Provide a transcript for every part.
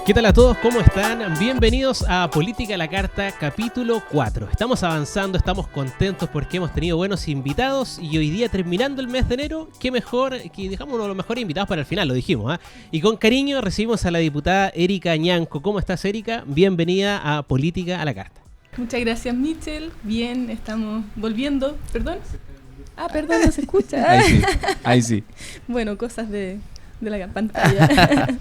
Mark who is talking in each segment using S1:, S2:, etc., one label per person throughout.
S1: ¿Qué tal a todos? ¿Cómo están? Bienvenidos a Política a la Carta, capítulo 4. Estamos avanzando, estamos contentos porque hemos tenido buenos invitados y hoy día, terminando el mes de enero, qué mejor que dejamos uno de los mejores invitados para el final, lo dijimos, ¿eh? Y con cariño recibimos a la diputada Erika Ñanco. ¿Cómo estás, Erika? Bienvenida a Política a la Carta.
S2: Muchas gracias, Michel. Bien, estamos volviendo. ¿Perdón? Perdón, no se escucha.
S3: Ahí sí.
S2: Bueno, cosas de la pantalla.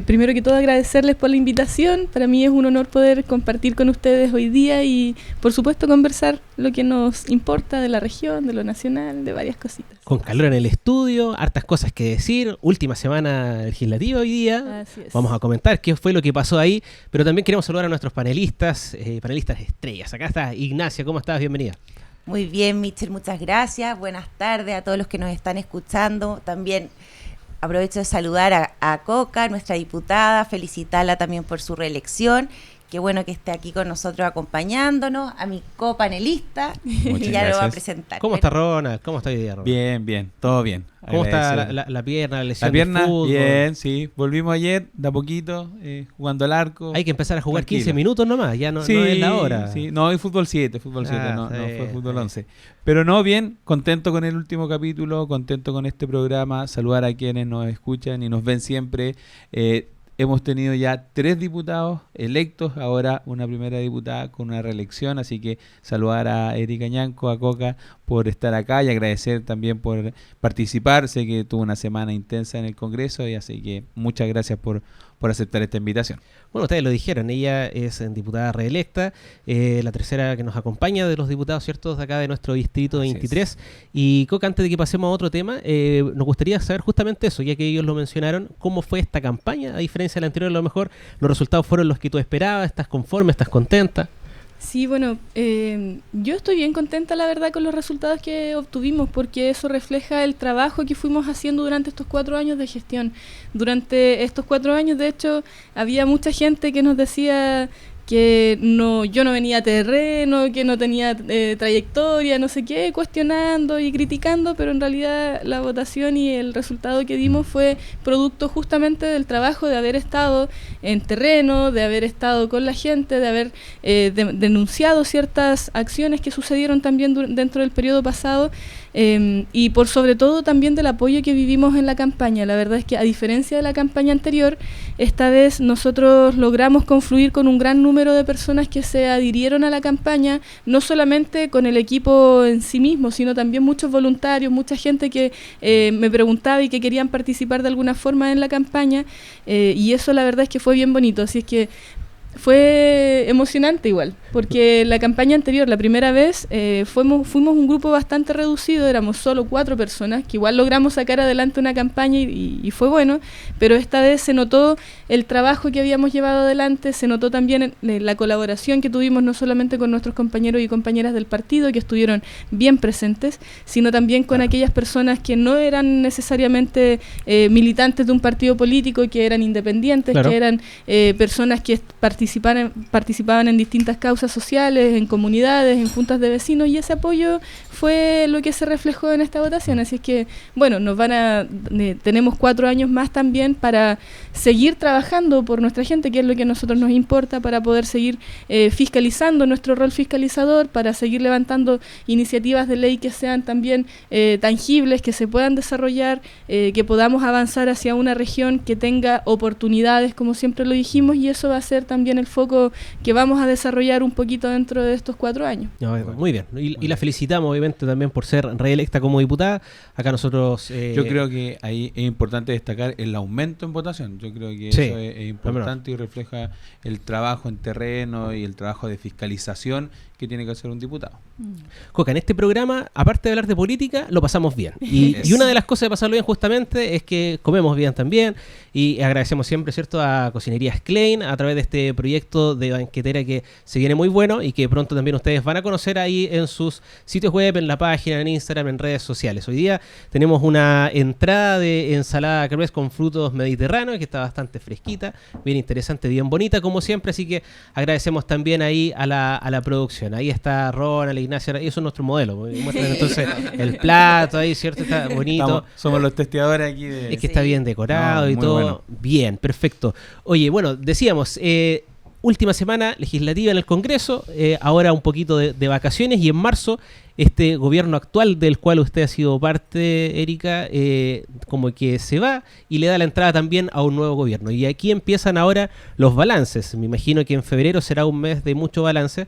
S2: Primero que todo, agradecerles por la invitación. Para mí es un honor poder compartir con ustedes hoy día y, por supuesto, conversar lo que nos importa de la región, de lo nacional, de varias cositas.
S1: Con calor en el estudio, hartas cosas que decir. Última semana legislativa hoy día.
S2: Así es.
S1: Vamos a comentar qué fue lo que pasó ahí, pero también queremos saludar a nuestros panelistas estrellas. Acá está Ignacia, ¿cómo estás? Bienvenida.
S4: Muy bien, Michel, muchas gracias. Buenas tardes a todos los que nos están escuchando. También aprovecho de saludar a Coca, nuestra diputada, felicitarla también por su reelección. Qué bueno que esté aquí con nosotros acompañándonos, a mi copanelista, que ya lo va a presentar.
S1: ¿Cómo está Ronald? ¿Cómo está hoy día, Ronald?
S3: Bien, todo bien.
S1: ¿Cómo está la pierna, la lesión
S3: La pierna,
S1: de fútbol?
S3: bien, sí. Volvimos ayer, de a poquito, jugando al arco.
S1: Hay que empezar a jugar
S3: Tranquilo.
S1: 15 minutos nomás, ya no,
S3: Sí,
S1: no es la hora.
S3: Sí, no, hay fútbol 7, no fue fútbol 11. Pero no, bien, contento con el último capítulo, contento con este programa, saludar a quienes nos escuchan y nos ven siempre. Hemos tenido ya 3 diputados electos, ahora una primera diputada con una reelección, así que saludar a Erika Ñanco, a Coca, por estar acá y agradecer también por participar. Sé que tuvo una semana intensa en el Congreso y así que muchas gracias por aceptar esta invitación.
S1: Bueno, ustedes lo dijeron, ella es diputada reelecta, la tercera que nos acompaña de los diputados, ¿cierto?, de acá de nuestro distrito 23. Y Coca, antes de que pasemos a otro tema, nos gustaría saber justamente eso, ya que ellos lo mencionaron, cómo fue esta campaña, a diferencia de la anterior. A lo mejor los resultados fueron los que tú esperabas. ¿Estás conforme? ¿Estás contenta?
S2: Sí, bueno, yo estoy bien contenta, la verdad, con los resultados que obtuvimos, porque eso refleja el trabajo que fuimos haciendo durante estos 4 años de gestión. Durante estos 4 años, de hecho, había mucha gente que nos decía que yo no venía a terreno, que no tenía trayectoria, no sé qué, cuestionando y criticando, pero en realidad la votación y el resultado que dimos fue producto justamente del trabajo de haber estado en terreno, de haber estado con la gente, de haber denunciado ciertas acciones que sucedieron también dentro del periodo pasado, y por sobre todo también del apoyo que vivimos en la campaña. La verdad es que, a diferencia de la campaña anterior, esta vez nosotros logramos confluir con un gran número de personas que se adhirieron a la campaña, no solamente con el equipo en sí mismo, sino también muchos voluntarios, mucha gente que me preguntaba y que querían participar de alguna forma en la campaña, y eso la verdad es que fue bien bonito. Así es que fue emocionante igual, porque la campaña anterior, la primera vez, fuimos un grupo bastante reducido, éramos solo 4 personas, que igual logramos sacar adelante una campaña y fue bueno, pero esta vez se notó el trabajo que habíamos llevado adelante, se notó también la colaboración que tuvimos no solamente con nuestros compañeros y compañeras del partido, que estuvieron bien presentes, sino también con aquellas personas que no eran necesariamente militantes de un partido político, que eran independientes, claro, que eran personas que participaban en distintas causas sociales, en comunidades, en juntas de vecinos, y ese apoyo fue lo que se reflejó en esta votación. Así es que, bueno, tenemos 4 años más también para seguir trabajando por nuestra gente, que es lo que a nosotros nos importa, para poder seguir fiscalizando nuestro rol fiscalizador, para seguir levantando iniciativas de ley que sean también tangibles, que se puedan desarrollar, que podamos avanzar hacia una región que tenga oportunidades, como siempre lo dijimos, y eso va a ser también el foco que vamos a desarrollar un poquito dentro de estos 4 años.
S1: Muy bien, y la felicitamos obviamente también por ser reelecta como diputada. Acá nosotros...
S3: Yo creo que ahí es importante destacar el aumento en votación. Yo creo que eso es importante y refleja el trabajo en terreno y el trabajo de fiscalización que tiene que hacer un diputado.
S1: Coca, en este programa, aparte de hablar de política, lo pasamos bien. Y una de las cosas de pasarlo bien justamente es que comemos bien también, y agradecemos siempre, ¿cierto?, a Cocinerías Klein a través de este proyecto de banquetera que se viene muy bueno y que pronto también ustedes van a conocer ahí en sus sitios web, en la página, en Instagram, en redes sociales. Hoy día tenemos una entrada de ensalada cruz con frutos mediterráneos que está bastante fresquita, bien interesante, bien bonita como siempre, así que agradecemos también ahí a la producción. muestren, ahí está Ronald, Ignacio, eso es nuestro modelo. Muestren entonces el plato ahí, ¿cierto? Está bonito.
S3: Somos los testeadores aquí.
S1: Es que está bien decorado y todo. Bueno. Bien, perfecto. Oye, bueno, decíamos, última semana legislativa en el Congreso, ahora un poquito de vacaciones, y en marzo este gobierno actual del cual usted ha sido parte, Erika, como que se va y le da la entrada también a un nuevo gobierno. Y aquí empiezan ahora los balances. Me imagino que en febrero será un mes de mucho balance,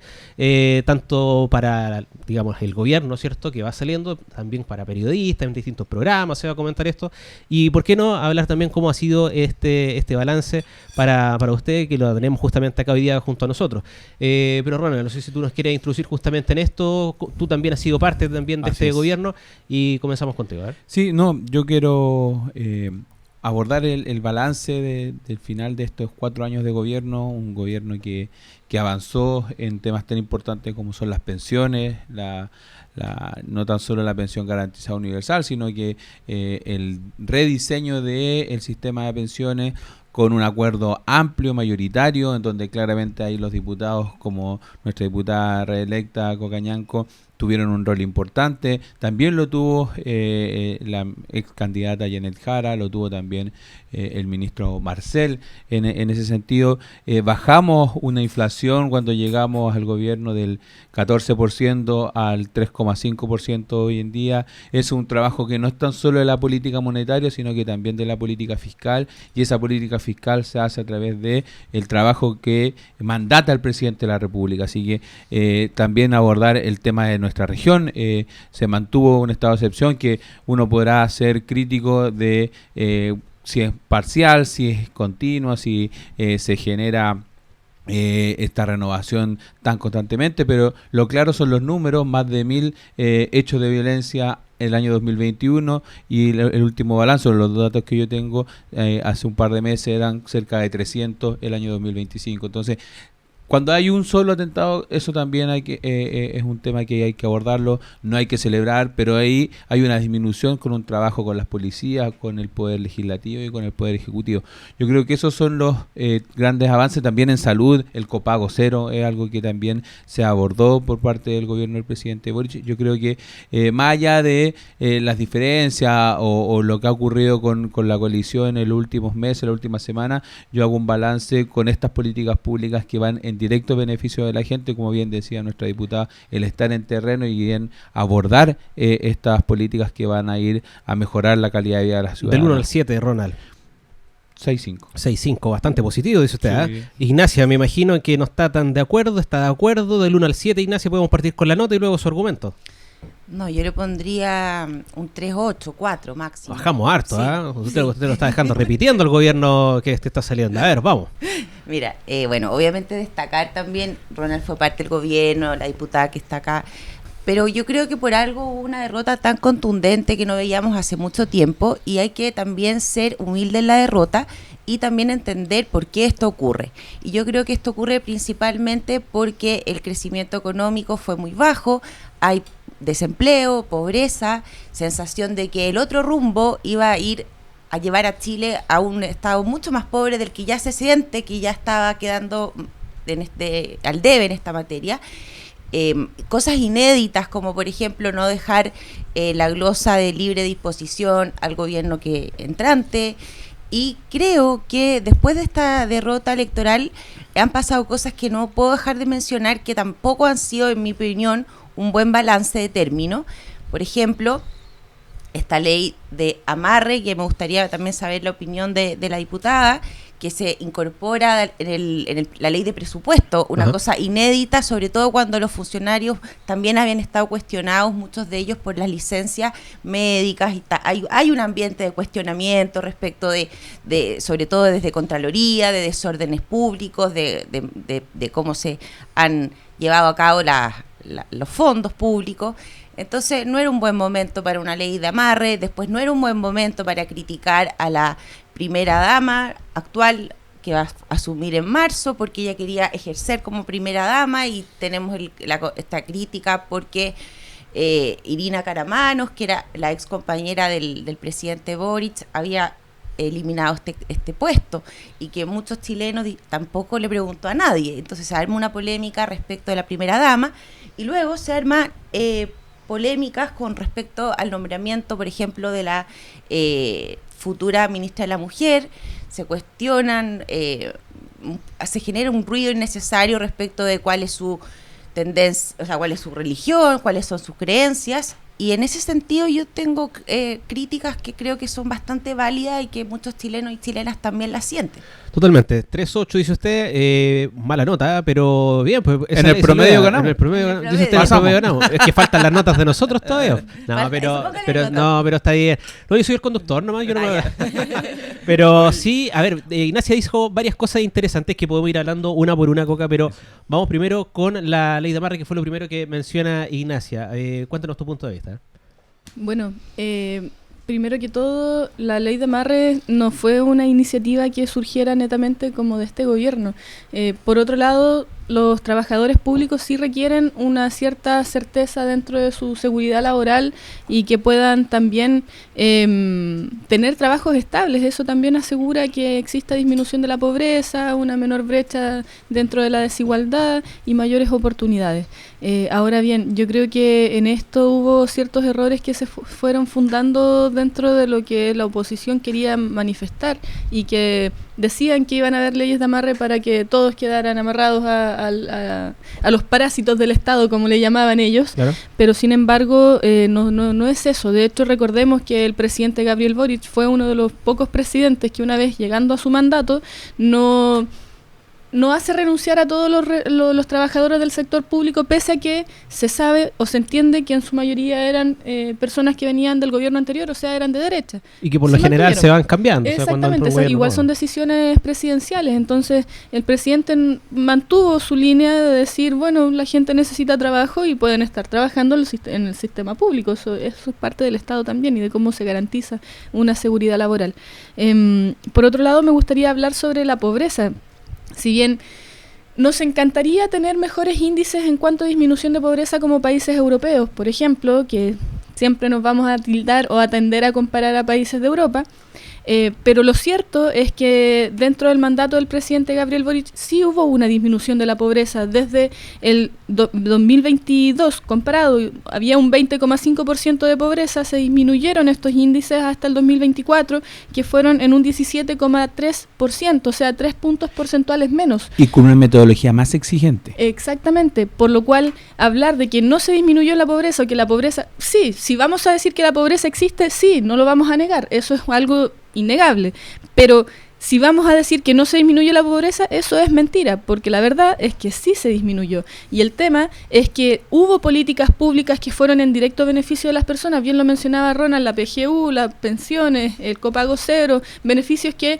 S1: tanto para, digamos, el gobierno, ¿cierto?, que va saliendo, también para periodistas, en distintos programas se va a comentar esto. Y por qué no hablar también cómo ha sido este balance para usted, que lo tenemos justamente acá hoy día junto a nosotros. Pero Ronald, no sé si tú nos quieres introducir justamente en esto. Tú también has sido parte también de este gobierno, y comenzamos contigo. A ver.
S3: Sí, no, yo quiero abordar el balance del final de estos 4 años de gobierno, un gobierno que avanzó en temas tan importantes como son las pensiones, no tan solo la pensión garantizada universal, sino que el rediseño del sistema de pensiones, con un acuerdo amplio, mayoritario, en donde claramente ahí los diputados, como nuestra diputada reelecta Cocañanco, tuvieron un rol importante. También lo tuvo la ex candidata Janet Jara, lo tuvo también el ministro Marcel. En ese sentido, bajamos una inflación cuando llegamos al gobierno del 14% al 3,5% hoy en día. Es un trabajo que no es tan solo de la política monetaria, sino que también de la política fiscal, y esa política fiscal se hace a través de el trabajo que mandata el presidente de la República. Así que también abordar el tema de nuestra región. Se mantuvo un estado de excepción que uno podrá ser crítico de si es parcial, si es continua, si se genera esta renovación tan constantemente, pero lo claro son los números: más de 1.000 hechos de violencia el año 2021, y el último balance, los datos que yo tengo hace un par de meses, eran cerca de 300 el año 2025. Entonces, cuando hay un solo atentado, eso también es un tema que hay que abordarlo. No hay que celebrar, pero ahí hay una disminución con un trabajo con las policías, con el Poder Legislativo y con el Poder Ejecutivo. Yo creo que esos son los grandes avances. También en salud, el copago cero es algo que también se abordó por parte del gobierno del presidente Boric. Yo creo que más allá de las diferencias o lo que ha ocurrido con la coalición en los últimos meses, la última semana, yo hago un balance con estas políticas públicas que van en directo beneficio de la gente, como bien decía nuestra diputada, el estar en terreno y bien abordar estas políticas que van a ir a mejorar la calidad de vida de la ciudad.
S1: Del 1 al 7, Ronald.
S3: 6-5.
S1: 6-5, bastante positivo, dice usted.
S3: Sí.
S1: Ignacia, me imagino que no está tan de acuerdo, está de acuerdo. Del 1 al 7, Ignacia, podemos partir con la nota y luego su argumento.
S4: No, yo le pondría un 3-8, 4 máximo.
S1: Bajamos harto,
S4: sí.
S1: Usted lo está dejando repitiendo el gobierno que está saliendo. A ver, vamos.
S4: Mira, bueno, obviamente destacar también, Ronald fue parte del gobierno, la diputada que está acá, pero yo creo que por algo hubo una derrota tan contundente que no veíamos hace mucho tiempo, y hay que también ser humilde en la derrota y también entender por qué esto ocurre. Y yo creo que esto ocurre principalmente porque el crecimiento económico fue muy bajo, hay desempleo, pobreza, sensación de que el otro rumbo iba a ir a llevar a Chile a un estado mucho más pobre del que ya se siente, que ya estaba quedando al debe en esta materia. Cosas inéditas, como por ejemplo no dejar la glosa de libre disposición al gobierno entrante. Y creo que después de esta derrota electoral han pasado cosas que no puedo dejar de mencionar, que tampoco han sido, en mi opinión, un buen balance de término. Por ejemplo, esta ley de amarre, que me gustaría también saber la opinión de la diputada, que se incorpora en la ley de presupuesto, una cosa inédita, sobre todo cuando los funcionarios también habían estado cuestionados, muchos de ellos por las licencias médicas. Hay un ambiente de cuestionamiento respecto de sobre todo desde Contraloría, de desórdenes públicos, de cómo se han llevado a cabo los fondos públicos. Entonces no era un buen momento para una ley de amarre. Después no era un buen momento para criticar a la primera dama actual, que va a asumir en marzo, porque ella quería ejercer como primera dama, y tenemos esta crítica porque Irina Karamanos, que era la ex compañera del presidente Boric, había eliminado este puesto, y que muchos chilenos tampoco le preguntó a nadie. Entonces se arma una polémica respecto de la primera dama, y luego se arma polémicas con respecto al nombramiento, por ejemplo, de la futura ministra de la Mujer. Se cuestionan, se genera un ruido innecesario respecto de cuál es su tendencia, o sea, cuál es su religión, cuáles son sus creencias. Y en ese sentido yo tengo críticas que creo que son bastante válidas y que muchos chilenos y chilenas también las sienten.
S1: Totalmente. 3.8 dice usted, mala nota, pero bien, pues
S3: en el promedio ganamos.
S1: En el promedio, dice usted, en el promedio ganamos. Es que faltan las notas de nosotros todavía. No, pero está bien. No, yo soy el conductor nomás, yo no me... Pero sí, a ver, Ignacia dijo varias cosas interesantes que podemos ir hablando una por una, Coca, pero vamos primero con la ley de amarre, que fue lo primero que menciona Ignacia. Cuéntanos tu punto de vista.
S2: Bueno, primero que todo, la ley de amarre no fue una iniciativa que surgiera netamente como de este gobierno. Por otro lado, los trabajadores públicos sí requieren una cierta certeza dentro de su seguridad laboral y que puedan también tener trabajos estables. Eso también asegura que exista disminución de la pobreza, una menor brecha dentro de la desigualdad y mayores oportunidades. Ahora bien, yo creo que en esto hubo ciertos errores que se fueron fundando dentro de lo que la oposición quería manifestar y que decían que iban a haber leyes de amarre para que todos quedaran amarrados a los parásitos del Estado, como le llamaban ellos, claro. Pero sin embargo no es eso. De hecho, recordemos que el presidente Gabriel Boric fue uno de los pocos presidentes que una vez llegando a su mandato no hace renunciar a todos los trabajadores del sector público, pese a que se sabe o se entiende que en su mayoría eran personas que venían del gobierno anterior, o sea, eran de derecha.
S1: Y que por lo general se van cambiando.
S2: Exactamente, igual son decisiones presidenciales. Entonces, el presidente mantuvo su línea de decir, bueno, la gente necesita trabajo y pueden estar trabajando en el sistema público. Eso es parte del Estado también y de cómo se garantiza una seguridad laboral. Por otro lado, me gustaría hablar sobre la pobreza. Si bien nos encantaría tener mejores índices en cuanto a disminución de pobreza como países europeos, por ejemplo, que siempre nos vamos a tildar o a tender a comparar a países de Europa, pero lo cierto es que dentro del mandato del presidente Gabriel Boric sí hubo una disminución de la pobreza. Desde el 2022 comparado, había un 20,5% de pobreza, se disminuyeron estos índices hasta el 2024, que fueron en un 17,3%, o sea, 3 puntos porcentuales menos.
S3: Y con una metodología más exigente.
S2: Exactamente, por lo cual hablar de que no se disminuyó la pobreza o que la pobreza... Sí, si vamos a decir que la pobreza existe, sí, no lo vamos a negar, eso es algo innegable, pero si vamos a decir que no se disminuyó la pobreza, eso es mentira, porque la verdad es que sí se disminuyó. Y el tema es que hubo políticas públicas que fueron en directo beneficio de las personas, bien lo mencionaba Ronald, la PGU, las pensiones, el copago cero, beneficios que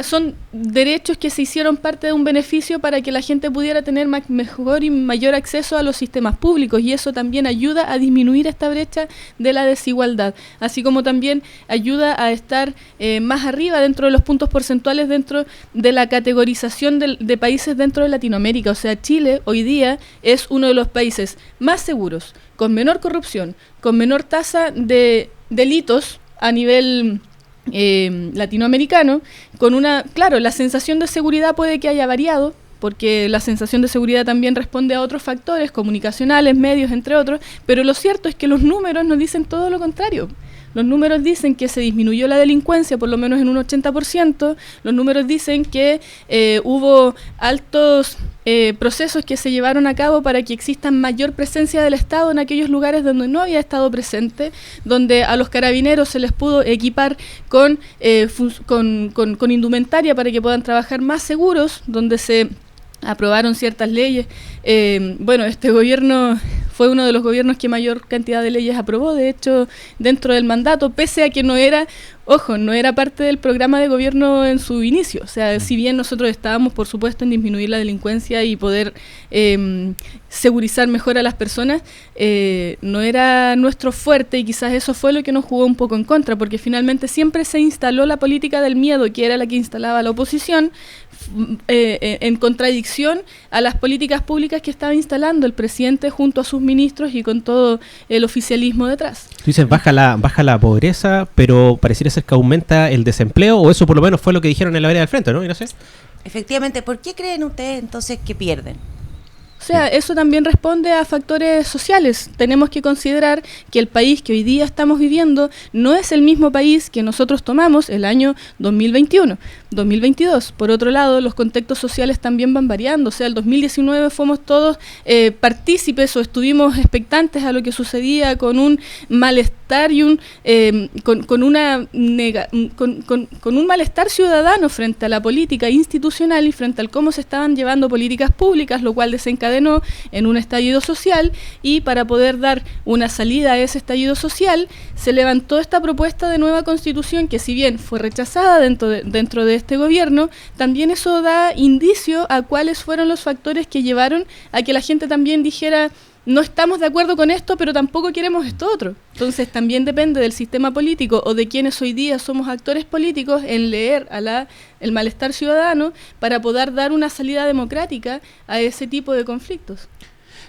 S2: son derechos que se hicieron parte de un beneficio para que la gente pudiera tener mejor y mayor acceso a los sistemas públicos, y eso también ayuda a disminuir esta brecha de la desigualdad, así como también ayuda a estar más arriba dentro de los puntos porcentuales dentro de la categorización de países dentro de Latinoamérica. O sea, Chile hoy día es uno de los países más seguros, con menor corrupción, con menor tasa de delitos a nivel latinoamericano, claro, la sensación de seguridad puede que haya variado, porque la sensación de seguridad también responde a otros factores comunicacionales, medios, entre otros, pero lo cierto es que los números nos dicen todo lo contrario. Los números dicen que se disminuyó la delincuencia por lo menos en un 80%, los números dicen que hubo altos procesos que se llevaron a cabo para que exista mayor presencia del Estado en aquellos lugares donde no había estado presente, donde a los carabineros se les pudo equipar con indumentaria para que puedan trabajar más seguros, donde se aprobaron ciertas leyes. Este gobierno fue uno de los gobiernos que mayor cantidad de leyes aprobó, de hecho, dentro del mandato, pese a que no era parte del programa de gobierno en su inicio. O sea, si bien nosotros estábamos, por supuesto, en disminuir la delincuencia y poder segurizar mejor a las personas, no era nuestro fuerte, y quizás eso fue lo que nos jugó un poco en contra, porque finalmente siempre se instaló la política del miedo, que era la que instalaba la oposición, en contradicción a las políticas públicas que estaba instalando el presidente junto a sus ministros y con todo el oficialismo detrás.
S1: Tú dices, baja la pobreza, pero pareciera ser que aumenta el desempleo, o eso por lo menos fue lo que dijeron en la vereda del frente, ¿no? Y no sé.
S4: Efectivamente, ¿por qué creen ustedes entonces que pierden?
S2: O sea, eso también responde a factores sociales. Tenemos que considerar que el país que hoy día estamos viviendo no es el mismo país que nosotros tomamos el año 2021, 2022. Por otro lado, los contextos sociales también van variando. O sea, el 2019 fuimos todos partícipes o estuvimos expectantes a lo que sucedía con un malestar y con un malestar ciudadano frente a la política institucional y frente al cómo se estaban llevando políticas públicas, lo cual desencadenó en un estallido social, y para poder dar una salida a ese estallido social se levantó esta propuesta de nueva constitución que, si bien fue rechazada dentro de este gobierno, también eso da indicio a cuáles fueron los factores que llevaron a que la gente también dijera: no estamos de acuerdo con esto, pero tampoco queremos esto otro. Entonces también depende del sistema político o de quienes hoy día somos actores políticos en leer el malestar ciudadano para poder dar una salida democrática a ese tipo de conflictos.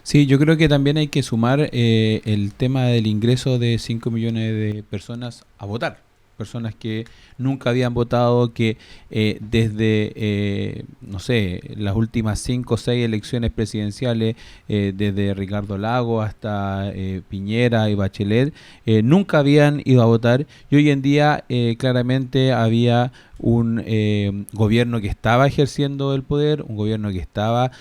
S3: Sí, yo creo que también hay que sumar el tema del ingreso de 5 millones de personas a votar. Personas que nunca habían votado, que desde, no sé, las últimas 5 o 6 elecciones presidenciales, desde Ricardo Lagos hasta Piñera y Bachelet, nunca habían ido a votar, y hoy en día claramente había un gobierno que estaba ejerciendo el poder, un gobierno que estaba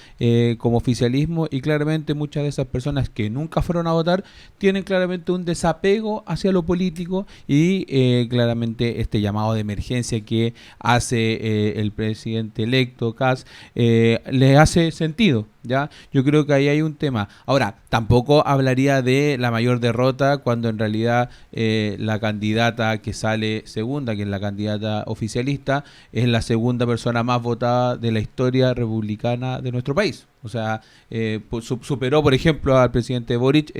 S3: como oficialismo, y claramente muchas de esas personas que nunca fueron a votar tienen claramente un desapego hacia lo político, y claramente este llamado de emergencia que hace el presidente electo Kast le hace sentido, ¿ya? Yo creo que ahí hay un tema. Ahora, tampoco hablaría de la mayor derrota cuando en realidad la candidata que sale segunda, que es la candidata oficialista, es la segunda persona más votada de la historia republicana de nuestro país. O sea, superó, por ejemplo, al presidente Boric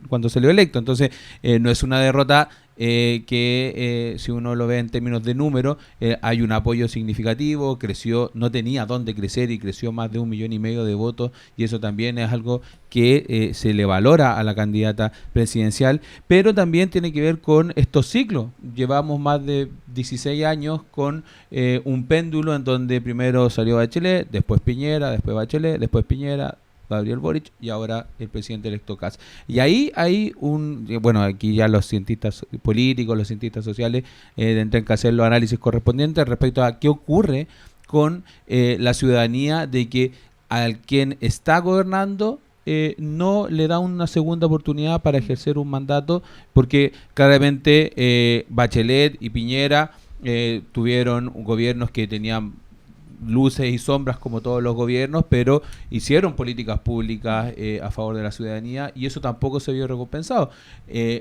S3: cuando salió electo. Entonces, no es una derrota que si uno lo ve en términos de número, hay un apoyo significativo, creció, no tenía dónde crecer y creció más de 1,5 millones de votos, y eso también es algo que se le valora a la candidata presidencial, pero también tiene que ver con estos ciclos. Llevamos más de 16 años con un péndulo en donde primero salió Bachelet, después Piñera, después Bachelet, después Piñera, Gabriel Boric y ahora el presidente electo Kast. Y ahí hay bueno, aquí ya los cientistas políticos, los cientistas sociales tendrán que hacer los análisis correspondientes respecto a qué ocurre con la ciudadanía, de que al quien está gobernando no le da una segunda oportunidad para ejercer un mandato, porque claramente Bachelet y Piñera tuvieron gobiernos que tenían luces y sombras como todos los gobiernos, pero hicieron políticas públicas a favor de la ciudadanía, y eso tampoco se vio recompensado.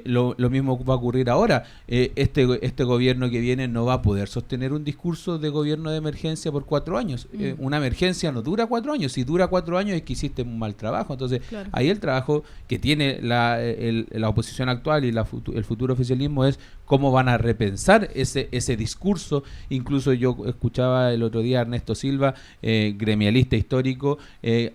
S3: Lo mismo va a ocurrir ahora. Este gobierno que viene no va a poder sostener un discurso de gobierno de emergencia por 4 años. Una emergencia no dura 4 años. Si dura 4 años es que hiciste un mal trabajo. Entonces, claro, ahí el trabajo que tiene la oposición actual y el futuro oficialismo es cómo van a repensar ese discurso. Incluso yo escuchaba el otro día a Ernesto Silva, gremialista histórico,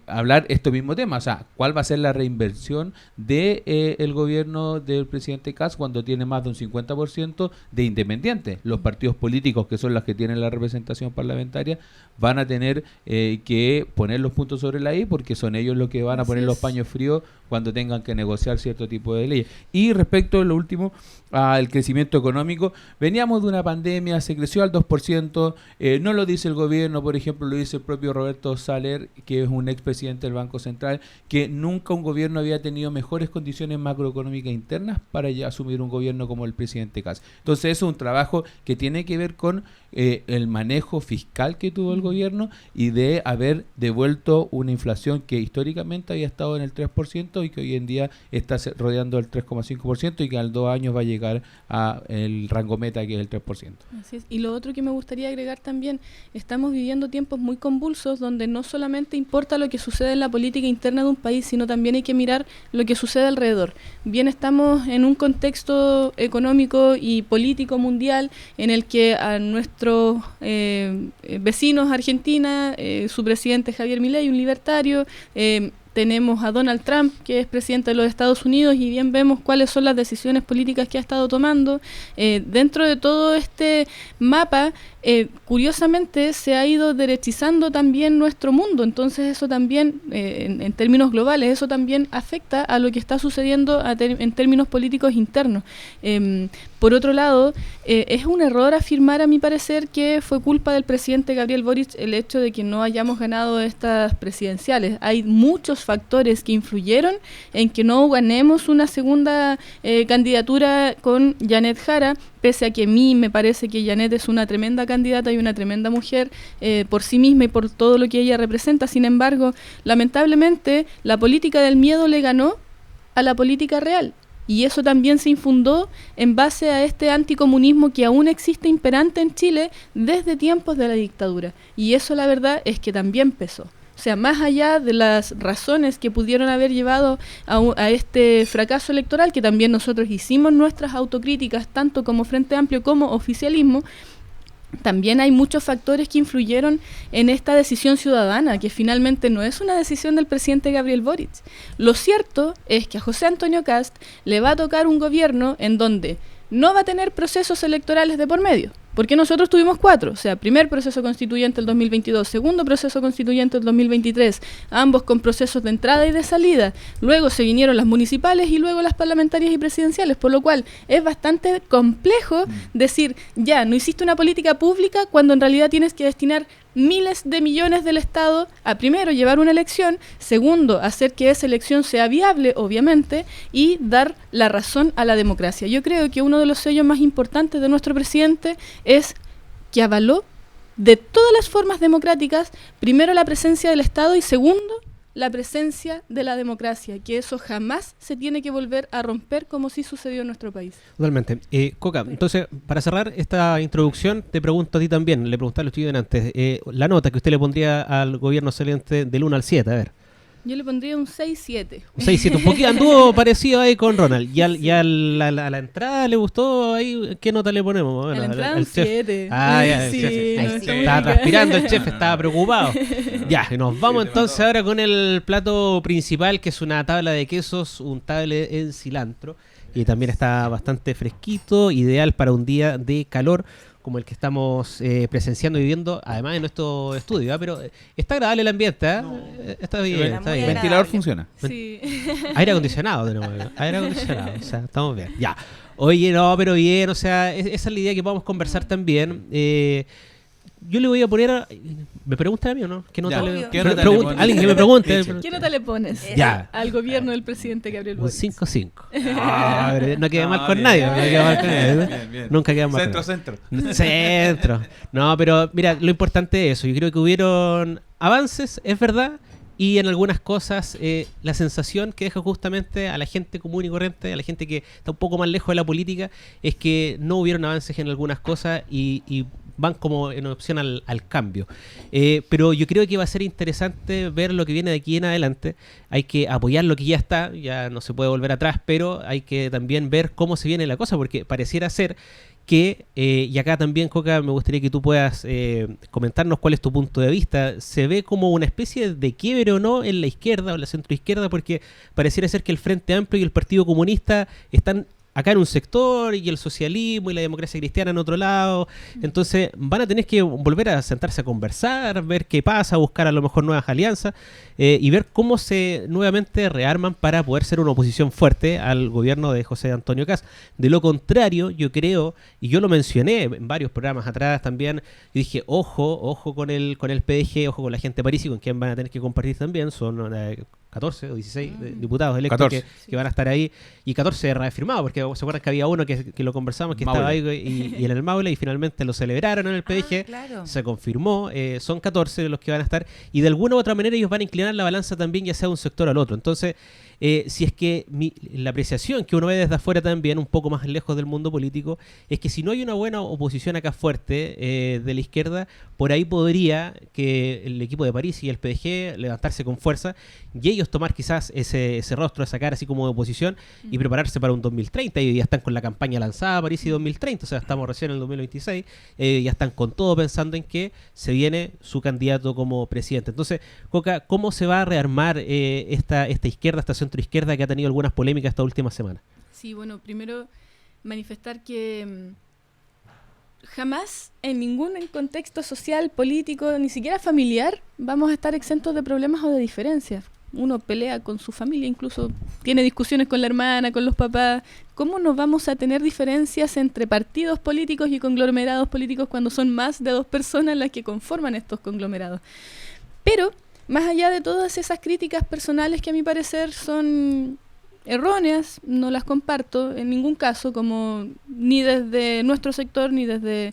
S3: hablar este mismo tema. O sea, ¿cuál va a ser la reinversión del gobierno del presidente Kast cuando tiene más de un 50% de independientes? Los partidos políticos, que son los que tienen la representación parlamentaria, van a tener que poner los puntos sobre la I, porque son ellos los que van a poner los paños fríos cuando tengan que negociar cierto tipo de leyes. Y respecto a lo último, al crecimiento económico, veníamos de una pandemia, se creció al 2%, no lo dice el gobierno, por ejemplo, lo dice el propio Roberto Saller, que es un expresidente del Banco Central, que nunca un gobierno había tenido mejores condiciones macroeconómicas internas para ya asumir un gobierno como el presidente Kast. Entonces, eso es un trabajo que tiene que ver con el manejo fiscal que tuvo el gobierno, y de haber devuelto una inflación que históricamente había estado en el 3% y que hoy en día está rodeando el 3,5%, y que al 2 años va a llegar a el rango meta, que es el 3%.
S2: Así es. Y lo otro que me gustaría agregar también, estamos viviendo tiempos muy convulsos donde no solamente importa lo que sucede en la política interna de un país, sino también hay que mirar lo que sucede alrededor. Bien, estamos en un contexto económico y político mundial en el que a nuestros vecinos, Argentina, su presidente Javier Milei, un libertario, tenemos a Donald Trump, que es presidente de los Estados Unidos, y bien vemos cuáles son las decisiones políticas que ha estado tomando. Dentro de todo este mapa, curiosamente, se ha ido derechizando también nuestro mundo. Entonces eso también, en términos globales, eso también afecta a lo que está sucediendo en términos políticos internos. Por otro lado, es un error afirmar, a mi parecer, que fue culpa del presidente Gabriel Boric el hecho de que no hayamos ganado estas presidenciales. Hay muchos factores que influyeron en que no ganemos una segunda candidatura con Janet Jara, pese a que a mí me parece que Janet es una tremenda candidata y una tremenda mujer por sí misma y por todo lo que ella representa. Sin embargo, lamentablemente, la política del miedo le ganó a la política real. Y eso también se infundó en base a este anticomunismo que aún existe imperante en Chile desde tiempos de la dictadura. Y eso, la verdad, es que también pesó. O sea, más allá de las razones que pudieron haber llevado a este fracaso electoral, que también nosotros hicimos nuestras autocríticas, tanto como Frente Amplio como oficialismo, también hay muchos factores que influyeron en esta decisión ciudadana, que finalmente no es una decisión del presidente Gabriel Boric. Lo cierto es que a José Antonio Kast le va a tocar un gobierno en donde no va a tener procesos electorales de por medio, porque nosotros tuvimos 4, o sea, primer proceso constituyente el 2022, segundo proceso constituyente el 2023, ambos con procesos de entrada y de salida, luego se vinieron las municipales y luego las parlamentarias y presidenciales, por lo cual es bastante complejo decir, ya, no hiciste una política pública cuando en realidad tienes que destinar miles de millones del Estado a, primero, llevar una elección, segundo, hacer que esa elección sea viable, obviamente, y dar la razón a la democracia. Yo creo que uno de los sellos más importantes de nuestro presidente es que avaló de todas las formas democráticas, primero la presencia del Estado y segundo, la presencia de la democracia, que eso jamás se tiene que volver a romper como sí sucedió en nuestro país.
S1: Totalmente. Coca, entonces, para cerrar esta introducción, te pregunto a ti también, le preguntaba a los estudiantes antes, la nota que usted le pondría al gobierno saliente del 1 al 7, a ver.
S2: Yo le pondría un 6-7.
S1: Un 6-7, un poquito anduvo parecido ahí con Ronald. ¿Y a la entrada le gustó ahí? ¿Qué nota le ponemos? Bueno,
S2: a la entrada un 7.
S1: Ah, ya,
S2: sí,
S1: estaba transpirando el chef, estaba preocupado. Ya, nos vamos entonces ahora con el plato principal, que es una tabla de quesos, un table en cilantro. Y también está bastante fresquito, ideal para un día de calor como el que estamos presenciando y viviendo, además en nuestro estudio, pero está agradable el ambiente, ¿eh? No, está bien, está bien.
S3: El ventilador funciona.
S2: Sí.
S1: Aire acondicionado tenemos, aire acondicionado, o sea, estamos bien. Ya. Oye, no, pero bien, o sea, esa es la idea que podamos conversar también. Yo le voy a poner ¿me preguntan a mí o no? ¿Qué nota le pones? Alguien que me pregunte.
S2: ¿Qué nota le pones al gobierno del presidente Gabriel Boric?
S1: Un 5-5. No queda mal con nadie. Bien. Nunca queda mal con nadie. Centro. No, pero mira, lo importante es eso. Yo creo que hubieron avances, es verdad, y en algunas cosas la sensación que deja justamente a la gente común y corriente, a la gente que está un poco más lejos de la política, es que no hubieron avances en algunas cosas y van como en opción al cambio. Pero yo creo que va a ser interesante ver lo que viene de aquí en adelante. Hay que apoyar lo que ya está, ya no se puede volver atrás, pero hay que también ver cómo se viene la cosa, porque pareciera ser que, y acá también, Coca, me gustaría que tú puedas comentarnos cuál es tu punto de vista. ¿Se ve como una especie de quiebre o no en la izquierda o en la centroizquierda? Porque pareciera ser que el Frente Amplio y el Partido Comunista están acá en un sector y el socialismo y la democracia cristiana en otro lado. Entonces van a tener que volver a sentarse a conversar, ver qué pasa, buscar a lo mejor nuevas alianzas y ver cómo se nuevamente rearman para poder ser una oposición fuerte al gobierno de José Antonio Kast. De lo contrario, yo creo, y yo lo mencioné en varios programas atrás también, yo dije, ojo con el PDG, ojo con la gente de París y con quien van a tener que compartir también, son 14 o 16 diputados electos que van a estar ahí, y 14 reafirmados, porque se acuerdan que había uno que lo conversamos, que estaba ahí y en el Maule, y finalmente lo celebraron en el PDG, claro. Se confirmó, son 14 los que van a estar, y de alguna u otra manera ellos van a inclinar la balanza también, ya sea de un sector al otro. Entonces si es que la apreciación que uno ve desde afuera también, un poco más lejos del mundo político, es que si no hay una buena oposición acá fuerte de la izquierda, por ahí podría que el equipo de París y el PDG levantarse con fuerza y ellos tomar quizás ese rostro, esa cara así como de oposición y prepararse para un 2030. Y ya están con la campaña lanzada París y 2030, o sea, estamos recién en el 2026, ya están con todo pensando en que se viene su candidato como presidente. Entonces, Coca, ¿cómo se va a rearmar esta izquierda, esta centroizquierda que ha tenido algunas polémicas esta última semana?
S2: Sí, bueno, primero manifestar que jamás en ningún contexto social, político, ni siquiera familiar, vamos a estar exentos de problemas o de diferencias. Uno pelea con su familia, incluso tiene discusiones con la hermana, con los papás. ¿Cómo no vamos a tener diferencias entre partidos políticos y conglomerados políticos cuando son más de 2 personas las que conforman estos conglomerados? Pero, más allá de todas esas críticas personales que a mi parecer son erróneas, no las comparto en ningún caso, como ni desde nuestro sector ni desde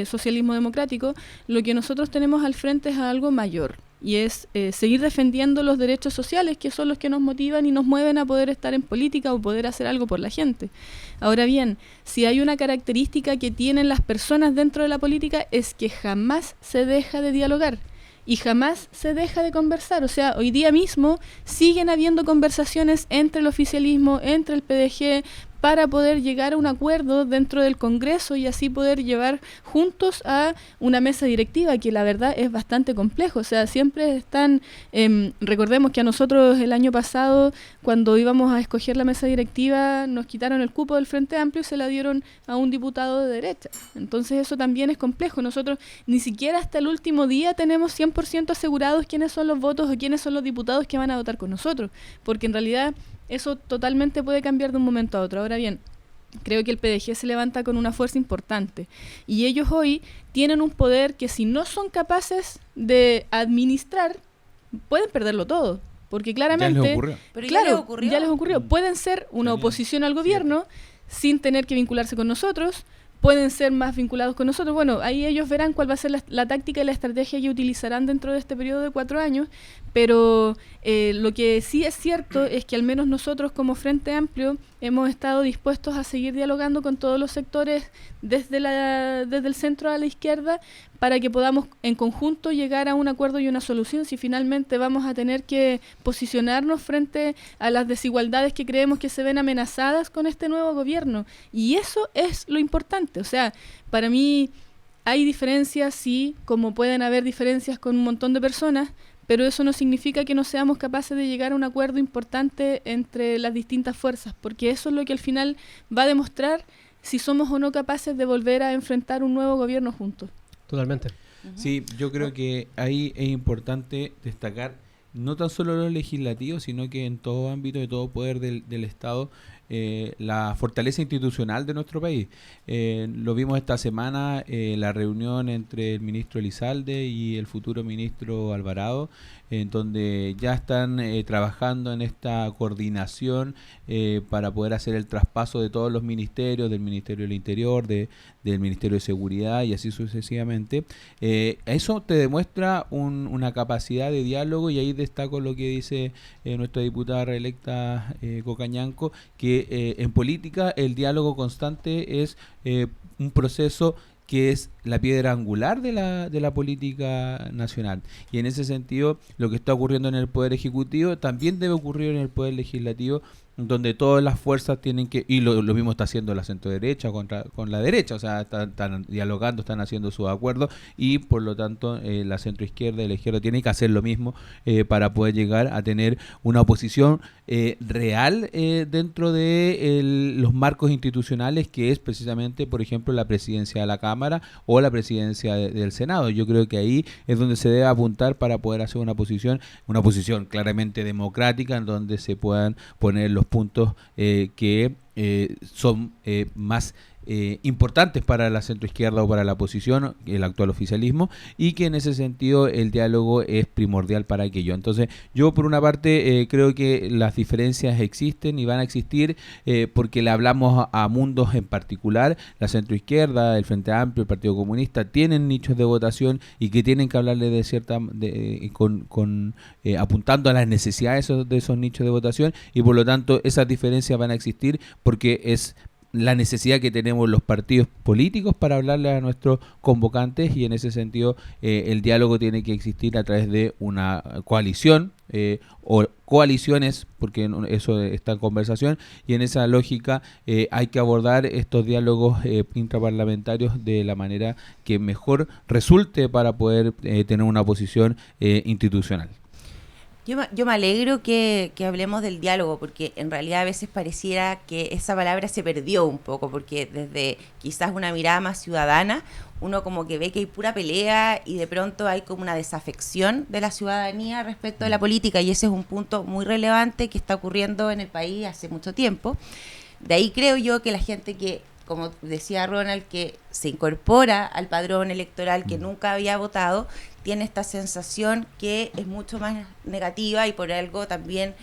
S2: socialismo democrático, lo que nosotros tenemos al frente es algo mayor. Y es seguir defendiendo los derechos sociales, que son los que nos motivan y nos mueven a poder estar en política o poder hacer algo por la gente. Ahora bien, si hay una característica que tienen las personas dentro de la política es que jamás se deja de dialogar y jamás se deja de conversar. O sea, hoy día mismo siguen habiendo conversaciones entre el oficialismo, entre el PDG, para poder llegar a un acuerdo dentro del Congreso y así poder llevar juntos a una mesa directiva, que la verdad es bastante complejo. O sea, siempre están, recordemos que a nosotros el año pasado, cuando íbamos a escoger la mesa directiva, nos quitaron el cupo del Frente Amplio y se la dieron a un diputado de derecha. Entonces eso también es complejo. Nosotros ni siquiera hasta el último día tenemos 100% asegurados quiénes son los votos o quiénes son los diputados que van a votar con nosotros, porque en realidad eso totalmente puede cambiar de un momento a otro. Ahora bien, creo que el PDG se levanta con una fuerza importante y ellos hoy tienen un poder que si no son capaces de administrar, pueden perderlo todo. Porque claramente...
S3: Ya les ocurrió.
S4: Pero
S2: claro, ya les ocurrió. Pueden ser una oposición al gobierno sin tener que vincularse con nosotros, pueden ser más vinculados con nosotros. Bueno, ahí ellos verán cuál va a ser la táctica y la estrategia que utilizarán dentro de este periodo de 4 años, pero lo que sí es cierto es que al menos nosotros como Frente Amplio hemos estado dispuestos a seguir dialogando con todos los sectores desde el centro a la izquierda para que podamos en conjunto llegar a un acuerdo y una solución si finalmente vamos a tener que posicionarnos frente a las desigualdades que creemos que se ven amenazadas con este nuevo gobierno. Y eso es lo importante. O sea, para mí hay diferencias, sí, como pueden haber diferencias con un montón de personas, pero eso no significa que no seamos capaces de llegar a un acuerdo importante entre las distintas fuerzas, porque eso es lo que al final va a demostrar si somos o no capaces de volver a enfrentar un nuevo gobierno juntos.
S1: Totalmente.
S3: Sí, yo creo que ahí es importante destacar no tan solo los legislativos, sino que en todo ámbito, de todo poder del Estado, la fortaleza institucional de nuestro país. Lo vimos esta semana, la reunión entre el ministro Elizalde y el futuro ministro Alvarado, en donde ya están trabajando en esta coordinación para poder hacer el traspaso de todos los ministerios, del Ministerio del Interior, del Ministerio de Seguridad y así sucesivamente. Eso te demuestra una capacidad de diálogo, y ahí destaco lo que dice nuestra diputada reelecta Cocañanco, que en política el diálogo constante es un proceso que es la piedra angular de la política nacional. Y en ese sentido, lo que está ocurriendo en el Poder Ejecutivo también debe ocurrir en el Poder Legislativo, donde todas las fuerzas tienen que, y lo mismo está haciendo la centroderecha con la derecha, o sea, están dialogando, están haciendo sus acuerdos, y por lo tanto la centroizquierda y la izquierda tienen que hacer lo mismo para poder llegar a tener una oposición real dentro de los marcos institucionales, que es precisamente, por ejemplo, la presidencia de la Cámara o la presidencia del Senado. Yo creo que ahí es donde se debe apuntar para poder hacer una posición claramente democrática, en donde se puedan poner los puntos que son más importantes para la centroizquierda o para la oposición, el actual oficialismo, y que en ese sentido el diálogo es primordial para aquello. Entonces yo por una parte creo que las diferencias existen y van a existir porque le hablamos a mundos en particular. La centroizquierda, el Frente Amplio, el Partido Comunista tienen nichos de votación y que tienen que hablarle apuntando a las necesidades de esos nichos de votación, y por lo tanto esas diferencias van a existir porque es la necesidad que tenemos los partidos políticos para hablarle a nuestros convocantes, y en ese sentido el diálogo tiene que existir a través de una coalición o coaliciones, porque eso está en conversación, y en esa lógica hay que abordar estos diálogos intraparlamentarios de la manera que mejor resulte para poder tener una posición institucional.
S4: Yo me alegro que hablemos del diálogo, porque en realidad a veces pareciera que esa palabra se perdió un poco, porque desde quizás una mirada más ciudadana, uno como que ve que hay pura pelea y de pronto hay como una desafección de la ciudadanía respecto de la política, y ese es un punto muy relevante que está ocurriendo en el país hace mucho tiempo. De ahí creo yo que la gente que, como decía Ronald, que se incorpora al padrón electoral, que nunca había votado, tiene esta sensación que es mucho más negativa, y por algo también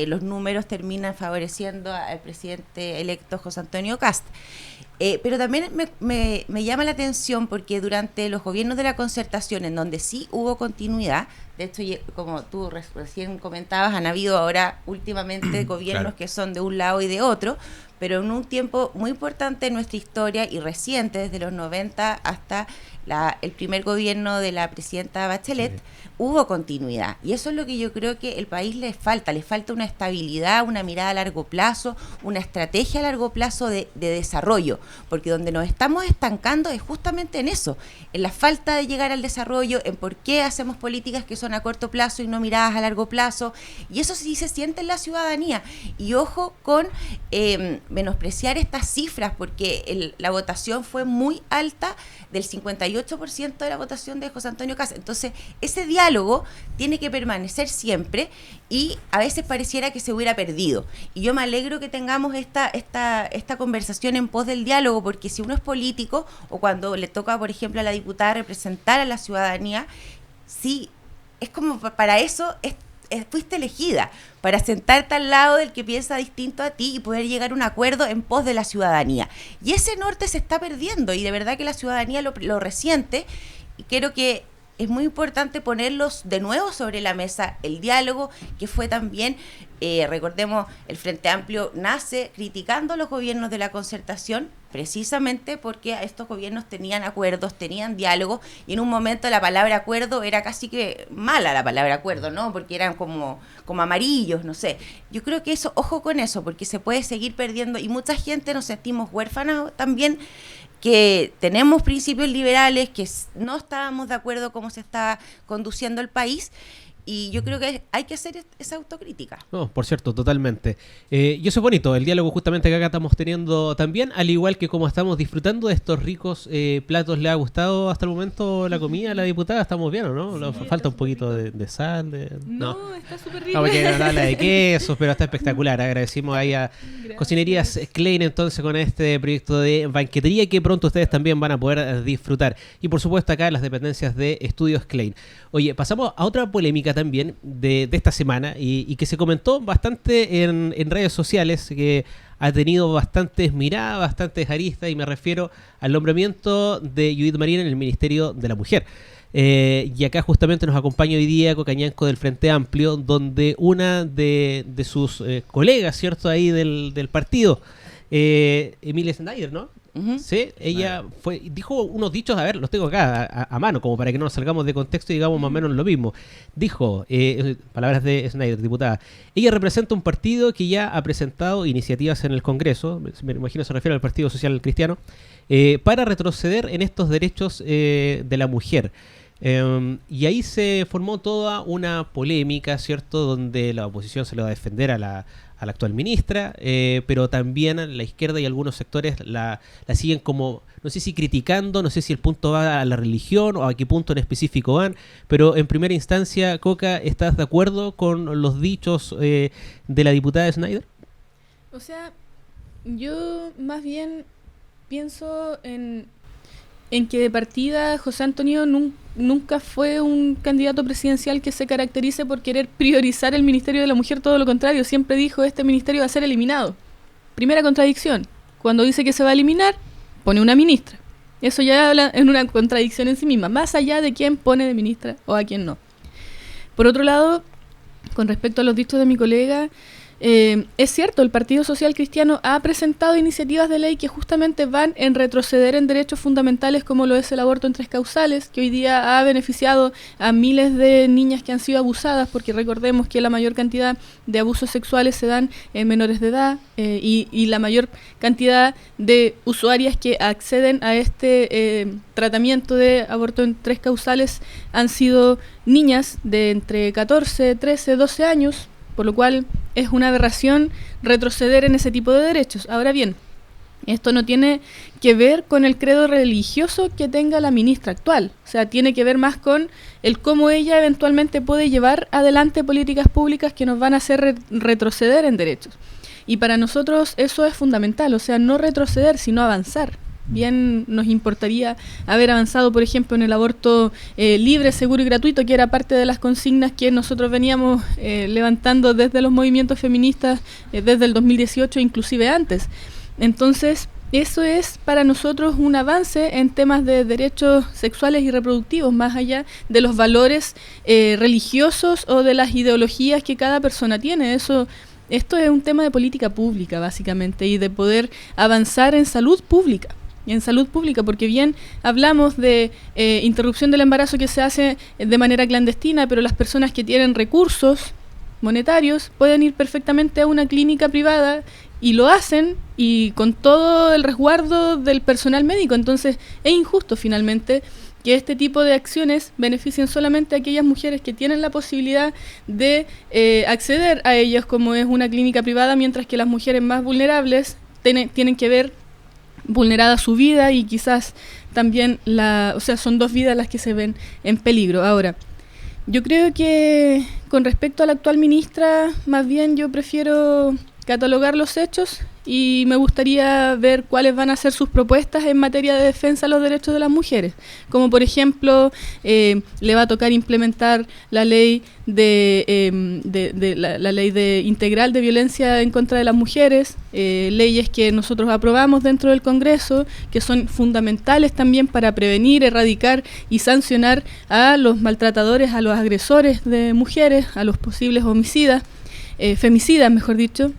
S4: los números terminan favoreciendo al presidente electo José Antonio Kast. Pero también me llama la atención porque durante los gobiernos de la Concertación, en donde sí hubo continuidad, de hecho, como tú recién comentabas, han habido ahora últimamente gobiernos claro, que son de un lado y de otro, pero en un tiempo muy importante en nuestra historia y reciente, desde los 90 hasta el primer gobierno de la presidenta Bachelet, hubo continuidad. Y eso es lo que yo creo que el país le falta una estabilidad, una mirada a largo plazo, una estrategia a largo plazo de desarrollo, porque donde nos estamos estancando es justamente en eso, en la falta de llegar al desarrollo, en por qué hacemos políticas que son a corto plazo y no miradas a largo plazo, y eso sí se siente en la ciudadanía. Y ojo con menospreciar estas cifras, porque la votación fue muy alta, del 58% de la votación de José Antonio Kast. Entonces, ese diálogo tiene que permanecer siempre, y a veces pareciera que se hubiera perdido. Y yo me alegro que tengamos esta conversación en pos del diálogo, porque si uno es político, o cuando le toca, por ejemplo, a la diputada representar a la ciudadanía, sí, es como para eso fuiste elegida, para sentarte al lado del que piensa distinto a ti y poder llegar a un acuerdo en pos de la ciudadanía. Y ese norte se está perdiendo, y de verdad que la ciudadanía lo resiente, y creo que es muy importante ponerlos de nuevo sobre la mesa, el diálogo, que fue también, recordemos, el Frente Amplio nace criticando los gobiernos de la Concertación, precisamente porque estos gobiernos tenían acuerdos, tenían diálogo, y en un momento la palabra acuerdo era casi que mala, la palabra acuerdo, ¿no? Porque eran como amarillos, no sé. Yo creo que eso, ojo con eso, porque se puede seguir perdiendo, y mucha gente nos sentimos huérfanos también, que tenemos principios liberales, que no estábamos de acuerdo cómo se está conduciendo el país, y yo creo que hay que hacer esa autocrítica.
S1: No, por cierto, totalmente. Y eso es bonito, el diálogo justamente que acá estamos teniendo también, al igual que como estamos disfrutando de estos ricos platos. ¿Le ha gustado hasta el momento la comida a la diputada? ¿Estamos bien o no? Sí, falta un poquito de sal.
S2: No, está súper rico.
S1: No, porque no habla de quesos, pero está espectacular. Agradecimos ahí a Cocinerías Klein entonces con este proyecto de banquetería que pronto ustedes también van a poder disfrutar. Y por supuesto acá las dependencias de Estudios Klein. Oye, pasamos a otra polémica también de esta semana y que se comentó bastante en redes sociales, que ha tenido bastantes miradas, bastantes aristas, y me refiero al nombramiento de Judith Marín en el Ministerio de la Mujer. Y acá justamente nos acompaña hoy día Coca Ñanco del Frente Amplio, donde una de sus colegas, ¿cierto?, ahí del partido, Emilia Snyder, ¿no? Uh-huh. Sí, ella dijo unos dichos, a ver, los tengo acá a mano, como para que no nos salgamos de contexto y digamos más o menos lo mismo. Dijo, palabras de Snyder, diputada, ella representa un partido que ya ha presentado iniciativas en el Congreso, me imagino se refiere al Partido Social Cristiano, para retroceder en estos derechos de la mujer. Y ahí se formó toda una polémica, ¿cierto?, donde la oposición se le va a defender a la actual ministra, pero también la izquierda y algunos sectores la siguen como, no sé si criticando, no sé si el punto va a la religión o a qué punto en específico van, pero en primera instancia, Coca, ¿estás de acuerdo con los dichos de la diputada Snyder?
S2: O sea, Yo más bien pienso en que de partida José Antonio nunca fue un candidato presidencial que se caracterice por querer priorizar el Ministerio de la Mujer, todo lo contrario, siempre dijo este ministerio va a ser eliminado. Primera contradicción, cuando dice que se va a eliminar, pone una ministra. Eso ya habla en una contradicción en sí misma, más allá de quién pone de ministra o a quién no. Por otro lado, con respecto a los dichos de mi colega, es cierto, el Partido Social Cristiano ha presentado iniciativas de ley que justamente van en retroceder en derechos fundamentales como lo es el aborto en 3 causales, que hoy día ha beneficiado a miles de niñas que han sido abusadas, porque recordemos que la mayor cantidad de abusos sexuales se dan en menores de edad y la mayor cantidad de usuarias que acceden a este tratamiento de aborto en 3 causales han sido niñas de entre 14, 13, 12 años, por lo cual es una aberración retroceder en ese tipo de derechos. Ahora bien, esto no tiene que ver con el credo religioso que tenga la ministra actual, o sea, tiene que ver más con el cómo ella eventualmente puede llevar adelante políticas públicas que nos van a hacer retroceder en derechos. Y para nosotros eso es fundamental, o sea, no retroceder, sino avanzar. Bien nos importaría haber avanzado, por ejemplo, en el aborto libre, seguro y gratuito, que era parte de las consignas que nosotros veníamos levantando desde los movimientos feministas desde el 2018, inclusive antes. Entonces, eso es para nosotros un avance en temas de derechos sexuales y reproductivos, más allá de los valores religiosos o de las ideologías que cada persona tiene. Esto es un tema de política pública, básicamente, y de poder avanzar en salud pública. Porque bien hablamos de interrupción del embarazo que se hace de manera clandestina, pero las personas que tienen recursos monetarios pueden ir perfectamente a una clínica privada y lo hacen, y con todo el resguardo del personal médico. Entonces es injusto finalmente que este tipo de acciones beneficien solamente a aquellas mujeres que tienen la posibilidad de acceder a ellas, como es una clínica privada, mientras que las mujeres más vulnerables tienen que ver vulnerada su vida y quizás también son 2 vidas las que se ven en peligro. Ahora, yo creo que con respecto a la actual ministra, más bien yo prefiero catalogar los hechos y me gustaría ver cuáles van a ser sus propuestas en materia de defensa de los derechos de las mujeres, como por ejemplo le va a tocar implementar la ley la ley integral de violencia en contra de las mujeres, leyes que nosotros aprobamos dentro del Congreso, que son fundamentales también para prevenir, erradicar y sancionar a los maltratadores, a los agresores de mujeres, a los posibles homicidas, femicidas, mejor dicho,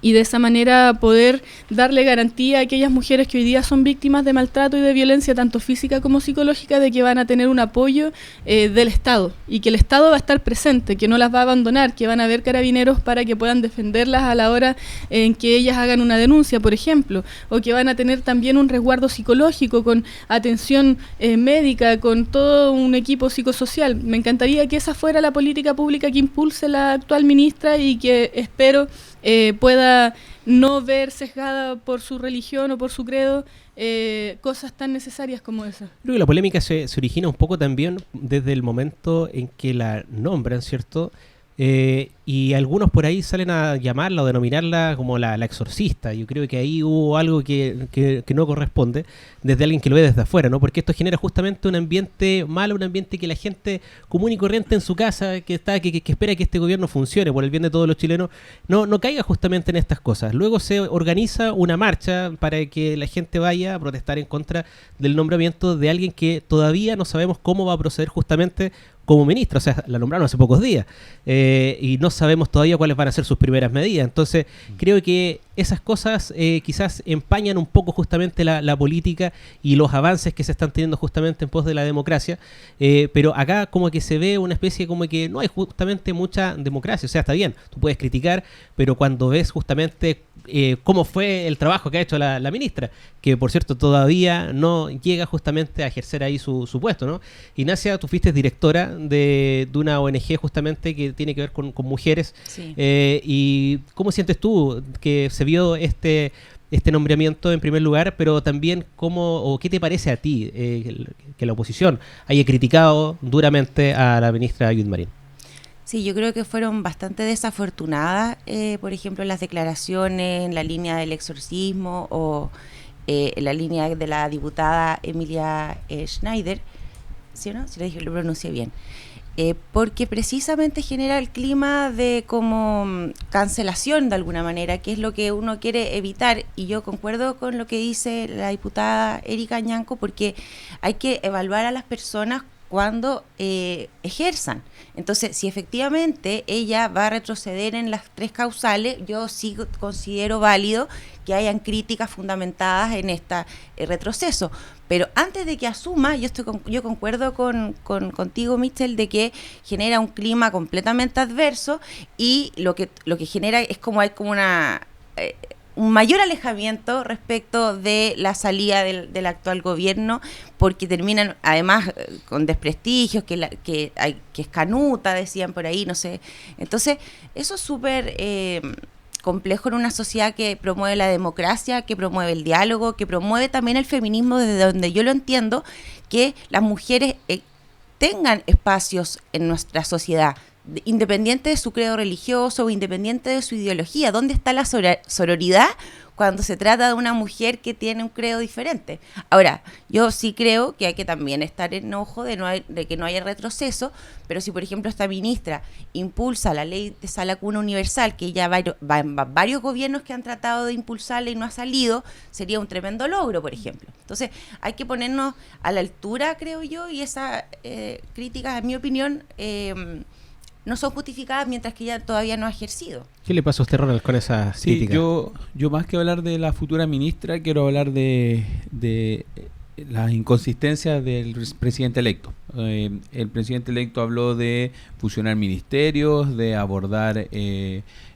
S2: y de esa manera poder darle garantía a aquellas mujeres que hoy día son víctimas de maltrato y de violencia, tanto física como psicológica, de que van a tener un apoyo del Estado, y que el Estado va a estar presente, que no las va a abandonar, que van a haber carabineros para que puedan defenderlas a la hora en que ellas hagan una denuncia, por ejemplo, o que van a tener también un resguardo psicológico con atención médica, con todo un equipo psicosocial. Me encantaría que esa fuera la política pública que impulse la actual ministra y que espero pueda no ver sesgada por su religión o por su credo cosas tan necesarias como esa.
S1: Creo que la polémica se origina un poco también desde el momento en que la nombran, ¿cierto? Y algunos por ahí salen a llamarla o denominarla como la exorcista. Yo creo que ahí hubo algo que no corresponde desde alguien que lo ve desde afuera, ¿no? Porque esto genera justamente un ambiente malo, un ambiente que la gente común y corriente en su casa, que espera que este gobierno funcione por el bien de todos los chilenos, no caiga justamente en estas cosas. Luego se organiza una marcha para que la gente vaya a protestar en contra del nombramiento de alguien que todavía no sabemos cómo va a proceder justamente como ministra. O sea, la nombraron hace pocos días y no sabemos todavía cuáles van a ser sus primeras medidas. Entonces creo que esas cosas quizás empañan un poco justamente la política y los avances que se están teniendo justamente en pos de la democracia, pero acá como que se ve una especie como que no hay justamente mucha democracia. O sea, está bien, tú puedes criticar, pero cuando ves justamente cómo fue el trabajo que ha hecho la ministra, que por cierto todavía no llega justamente a ejercer ahí su puesto, ¿no? Ignacia, tú fuiste directora de una ONG justamente que tiene que ver con mujeres.
S4: Sí.
S1: ¿Y cómo sientes tú que se vio este nombramiento en primer lugar, pero también qué te parece a ti que la oposición haya criticado duramente a la ministra Judith Marín?
S4: Sí, yo creo que fueron bastante desafortunadas, por ejemplo, las declaraciones en la línea del exorcismo o en la línea de la diputada Emilia Schneider, ¿sí o no? Si lo pronuncié bien. Porque precisamente genera el clima de como cancelación de alguna manera, que es lo que uno quiere evitar, y yo concuerdo con lo que dice la diputada Erika Ñanco, porque hay que evaluar a las personas cuando ejerzan. Entonces, si efectivamente ella va a retroceder en las 3 causales, yo sí considero válido que hayan críticas fundamentadas en este retroceso. Pero antes de que asuma, yo concuerdo contigo, Michel, de que genera un clima completamente adverso, y lo que genera es como hay como un mayor alejamiento respecto de la salida del actual gobierno, porque terminan además con desprestigios, que es canuta, decían por ahí, no sé. Entonces, eso es súper complejo en una sociedad que promueve la democracia, que promueve el diálogo, que promueve también el feminismo, desde donde yo lo entiendo, que las mujeres tengan espacios en nuestra sociedad, independiente de su credo religioso o independiente de su ideología. ¿Dónde está la sororidad cuando se trata de una mujer que tiene un credo diferente? Ahora, yo sí creo que hay que también estar en ojo de que no haya retroceso, pero si por ejemplo esta ministra impulsa la ley de sala cuna universal, que ya varios gobiernos que han tratado de impulsarla y no ha salido, sería un tremendo logro, por ejemplo. Entonces hay que ponernos a la altura, creo yo, y esas críticas, en mi opinión, no son justificadas mientras que ella todavía no ha ejercido.
S1: ¿Qué le pasa a usted, Ronald, con esa crítica?
S3: Yo más que hablar de la futura ministra, quiero hablar de las inconsistencias del presidente electo. El presidente electo habló de fusionar ministerios, de abordar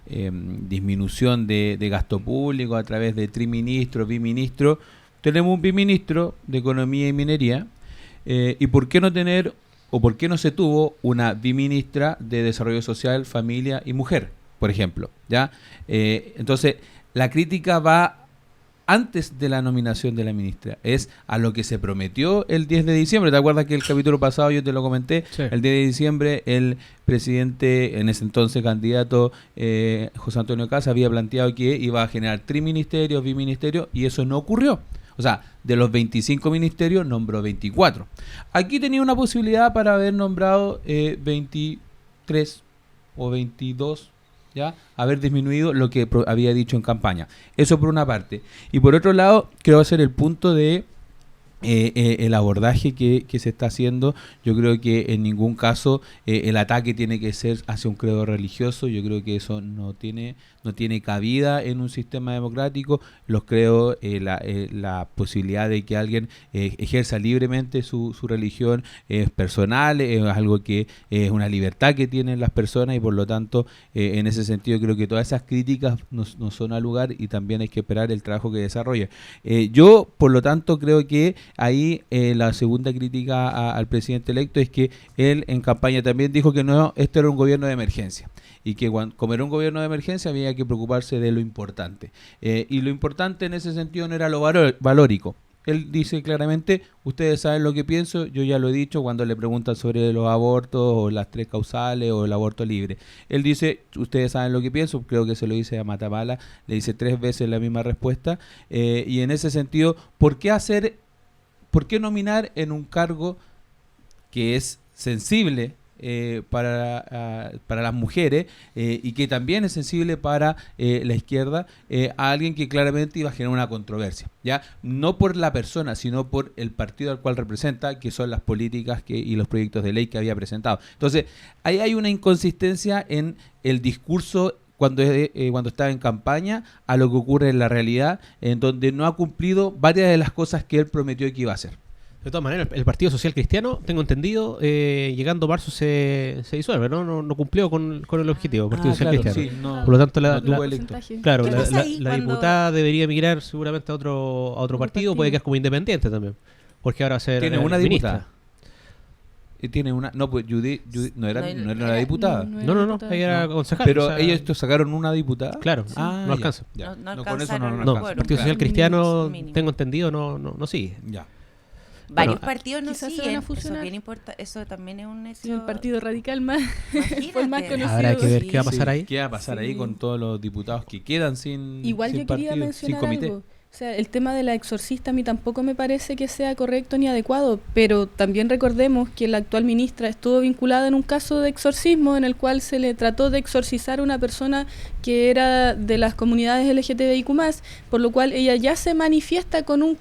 S3: disminución de gasto público a través de triministro, biministro. Tenemos un biministro de Economía y Minería, y ¿por qué no tener o por qué no se tuvo una biministra de Desarrollo Social, Familia y Mujer, por ejemplo? ¿Ya? Entonces, la crítica va antes de la nominación de la ministra, es a lo que se prometió el 10 de diciembre. ¿Te acuerdas que el capítulo pasado yo te lo comenté? Sí. El 10 de diciembre el presidente, en ese entonces candidato José Antonio Kast, había planteado que iba a generar triministerios, biministerios, y eso no ocurrió. O sea, de los 25 ministerios nombró 24. Aquí tenía una posibilidad para haber nombrado 23 o 22, ¿ya? Haber disminuido lo que había dicho en campaña. Eso por una parte. Y por otro lado, creo hacer el punto de el abordaje que se está haciendo. Yo creo que en ningún caso el ataque tiene que ser hacia un credo religioso. Yo creo que eso no tiene cabida en un sistema democrático. Los credos, la posibilidad de que alguien ejerza libremente su religión es personal, es algo que es una libertad que tienen las personas, y por lo tanto en ese sentido creo que todas esas críticas no son al lugar, y también hay que esperar el trabajo que desarrolle. Yo por lo tanto creo que ahí la segunda crítica al presidente electo es que él en campaña también dijo que no, este era un gobierno de emergencia, y que como era un gobierno de emergencia había que preocuparse de lo importante. Y lo importante en ese sentido no era lo valórico. Él dice claramente, ustedes saben lo que pienso, yo ya lo he dicho cuando le preguntan sobre los abortos o las 3 causales o el aborto libre. Él dice, ustedes saben lo que pienso, creo que se lo dice a Matamala, le dice 3 veces la misma respuesta. Y en ese sentido, ¿por qué nominar en un cargo que es sensible para las mujeres y que también es sensible para la izquierda, a alguien que claramente iba a generar una controversia, ya no por la persona, sino por el partido al cual representa, que son las políticas y los proyectos de ley que había presentado? Entonces, ahí hay una inconsistencia en el discurso cuando estaba en campaña a lo que ocurre en la realidad, en donde no ha cumplido varias de las cosas que él prometió que iba a hacer.
S1: De todas maneras, el Partido Social Cristiano, tengo entendido, llegando marzo se disuelve, ¿no? No cumplió con el objetivo, el Partido Social Cristiano.
S3: Sí, no,
S1: por lo tanto, la diputada debería emigrar seguramente a otro partido, puede quedar como independiente también, porque ahora va a ser
S3: ¿Tiene una
S1: ministra.
S3: diputada? Tiene una, no, pues Judy no era la diputada.
S1: No, ella era concejal.
S3: Pero ellos sacaron una diputada.
S1: Claro, no alcanza.
S4: No
S3: con eso
S4: alcanzaron
S3: no
S1: el Partido Social Cristiano, tengo entendido, no sigue.
S3: Ya.
S4: Varios partidos no
S2: quizás se
S4: siguen.
S2: van a fusionar.
S4: Eso también es un hecho.
S2: Sí, el Partido Radical más,
S4: Imagínate.
S2: fue el más conocido.
S1: Habrá que ver
S4: Sí,
S1: qué va a pasar ahí.
S3: ¿Qué va a pasar ahí con todos los diputados que quedan sin
S2: Igual
S3: sin
S2: yo quería
S3: partido,
S2: mencionar
S3: sin comité?
S2: algo. O sea, el tema de la exorcista a mí tampoco me parece que sea correcto ni adecuado, pero también recordemos que la actual ministra estuvo vinculada en un caso de exorcismo en el cual se le trató de exorcizar a una persona que era de las comunidades LGTBIQ+, por lo cual ella ya se manifiesta con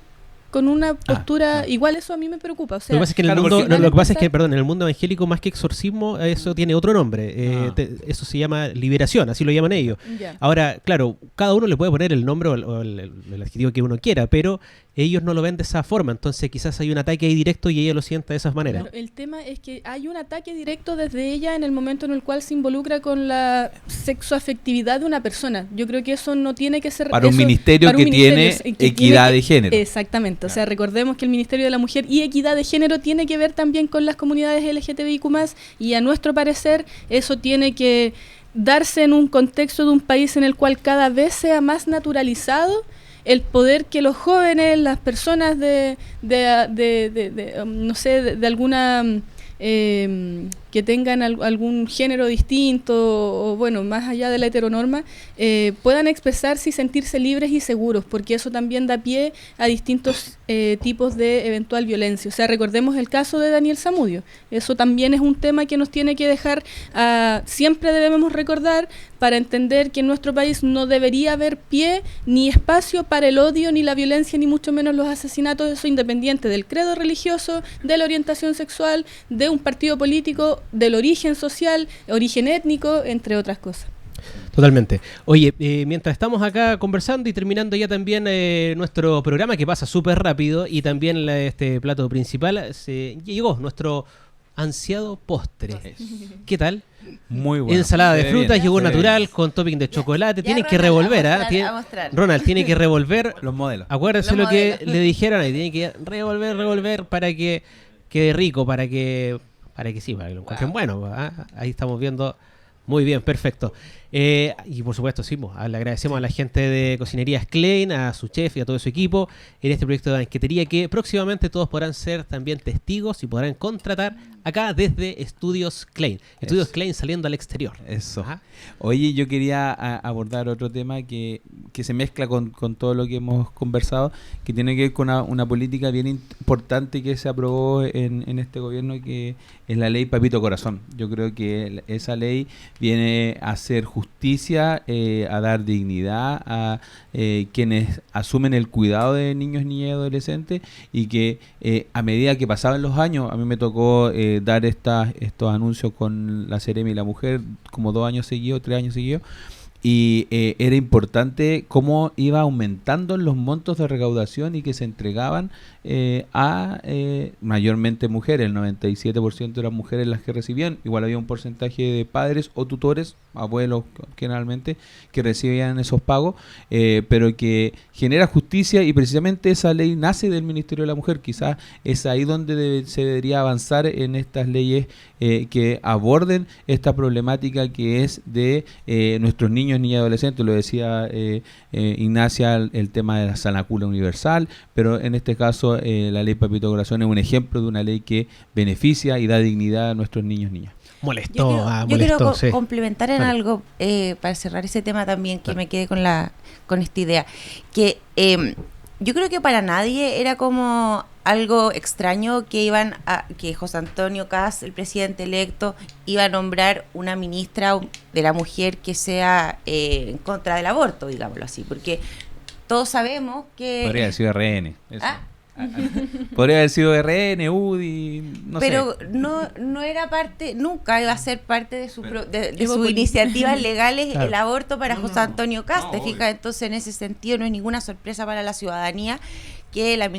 S2: una postura, igual eso a mí me preocupa. O sea,
S1: Lo que pasa es que en el
S3: claro,
S1: mundo,
S3: porque-
S1: lo que pasa es que, perdón, en el mundo evangélico más que exorcismo, eso tiene otro nombre. Eso se llama liberación, así lo llaman ellos.
S2: ya.
S1: Ahora, claro, cada uno le puede poner el nombre o el adjetivo que uno quiera, pero ellos no lo ven de esa forma, entonces quizás hay un ataque ahí directo y ella lo sienta de esa manera.
S2: Claro, el tema es que hay un ataque directo desde ella en el momento en el cual se involucra con la sexoafectividad de una persona. Yo creo que eso no tiene que ser...
S3: Para un
S2: eso-
S3: ministerio
S2: para un
S3: que
S2: ministerio
S3: tiene
S2: que
S3: equidad
S2: tiene
S3: de género.
S2: Exactamente. O sea, recordemos que el Ministerio de la Mujer y Equidad de Género tiene que ver también con las comunidades LGTBIQ+, y a nuestro parecer eso tiene que darse en un contexto de un país en el cual cada vez sea más naturalizado el poder que los jóvenes, las personas de alguna que tengan algún género distinto o bueno, más allá de la heteronorma, puedan expresarse y sentirse libres y seguros, porque eso también da pie a distintos tipos de eventual violencia. O sea, recordemos el caso de Daniel Zamudio. Eso también es un tema que nos tiene que dejar, siempre debemos recordar, para entender que en nuestro país no debería haber pie ni espacio para el odio ni la violencia, ni mucho menos los asesinatos, eso independiente del credo religioso, de la orientación sexual, de un partido político, del origen social, origen étnico, entre otras cosas.
S1: Totalmente. Oye, mientras estamos acá conversando y terminando ya también nuestro programa, que pasa súper rápido, y también este plato principal, llegó nuestro ansiado postre. ¿Qué tal?
S3: Muy bueno.
S1: Ensalada
S3: Se
S1: de
S3: ve
S1: frutas,
S3: bien,
S1: yogur
S3: se ve
S1: natural
S3: bien.
S1: con topping de chocolate.
S4: Ya,
S1: Tienen que
S4: Ronald,
S1: revolver,
S4: a mostrar, a mostrar.
S1: Ronald, tiene que revolver.
S3: Los modelos.
S1: Acuérdense
S4: Los
S1: lo que
S4: modelos.
S1: le dijeron ahí. Tiene que revolver para que quede rico, para que lo encuentren bueno. Ahí estamos viendo. Muy bien, perfecto. Y por supuesto, sí, le agradecemos a la gente de Cocinerías Klein, a su chef y a todo su equipo en este proyecto de banquetería que próximamente todos podrán ser también testigos y podrán contratar acá desde Estudios Klein. Estudios Klein saliendo al exterior.
S3: Eso.
S1: Ajá.
S3: Oye, yo quería abordar otro tema que se mezcla con todo lo que hemos conversado, que tiene que ver con una política bien importante que se aprobó en este gobierno, que es la ley Papito Corazón. Yo creo que esa ley viene a hacer justicia, a dar dignidad a quienes asumen el cuidado de niños, niñas y adolescentes, y que a medida que pasaban los años, a mí me tocó dar estos anuncios con la Seremi y la Mujer como 2 años seguidos, 3 años seguidos, y era importante cómo iba aumentando los montos de recaudación y que se entregaban a mayormente mujeres. El 97% eran mujeres las que recibían. Igual había un porcentaje de padres o tutores, abuelos generalmente, que recibían esos pagos, pero que genera justicia, y precisamente esa ley nace del Ministerio de la Mujer. Quizás es ahí donde se debería avanzar en estas leyes que aborden esta problemática que es de nuestros niños, niñas y adolescentes. Lo decía Ignacia, el tema de la sanacula universal, pero en este caso la ley Papito Corazón es un ejemplo de una ley que beneficia y da dignidad a nuestros niños, niñas.
S1: Molestó.
S4: Yo quiero
S1: Sí.
S4: complementar en
S1: Vale.
S4: algo para cerrar ese tema también, que
S1: Vale.
S4: me quedé con esta idea, que yo creo que para nadie era como algo extraño que José Antonio Kast, el presidente electo, iba a nombrar una ministra de la mujer que sea en contra del aborto, digámoslo así, porque todos sabemos que...
S3: Podría haber sido RN. eso.
S4: Ah.
S3: Podría haber sido RN, UDI, no sé.
S4: Pero no era parte, nunca iba a ser parte de sus
S2: político.
S4: iniciativas legales
S1: Claro.
S4: el aborto para José Antonio Kast, ¿te
S3: obvio.
S4: fijas? Entonces, en ese sentido, no es ninguna sorpresa para la ciudadanía que la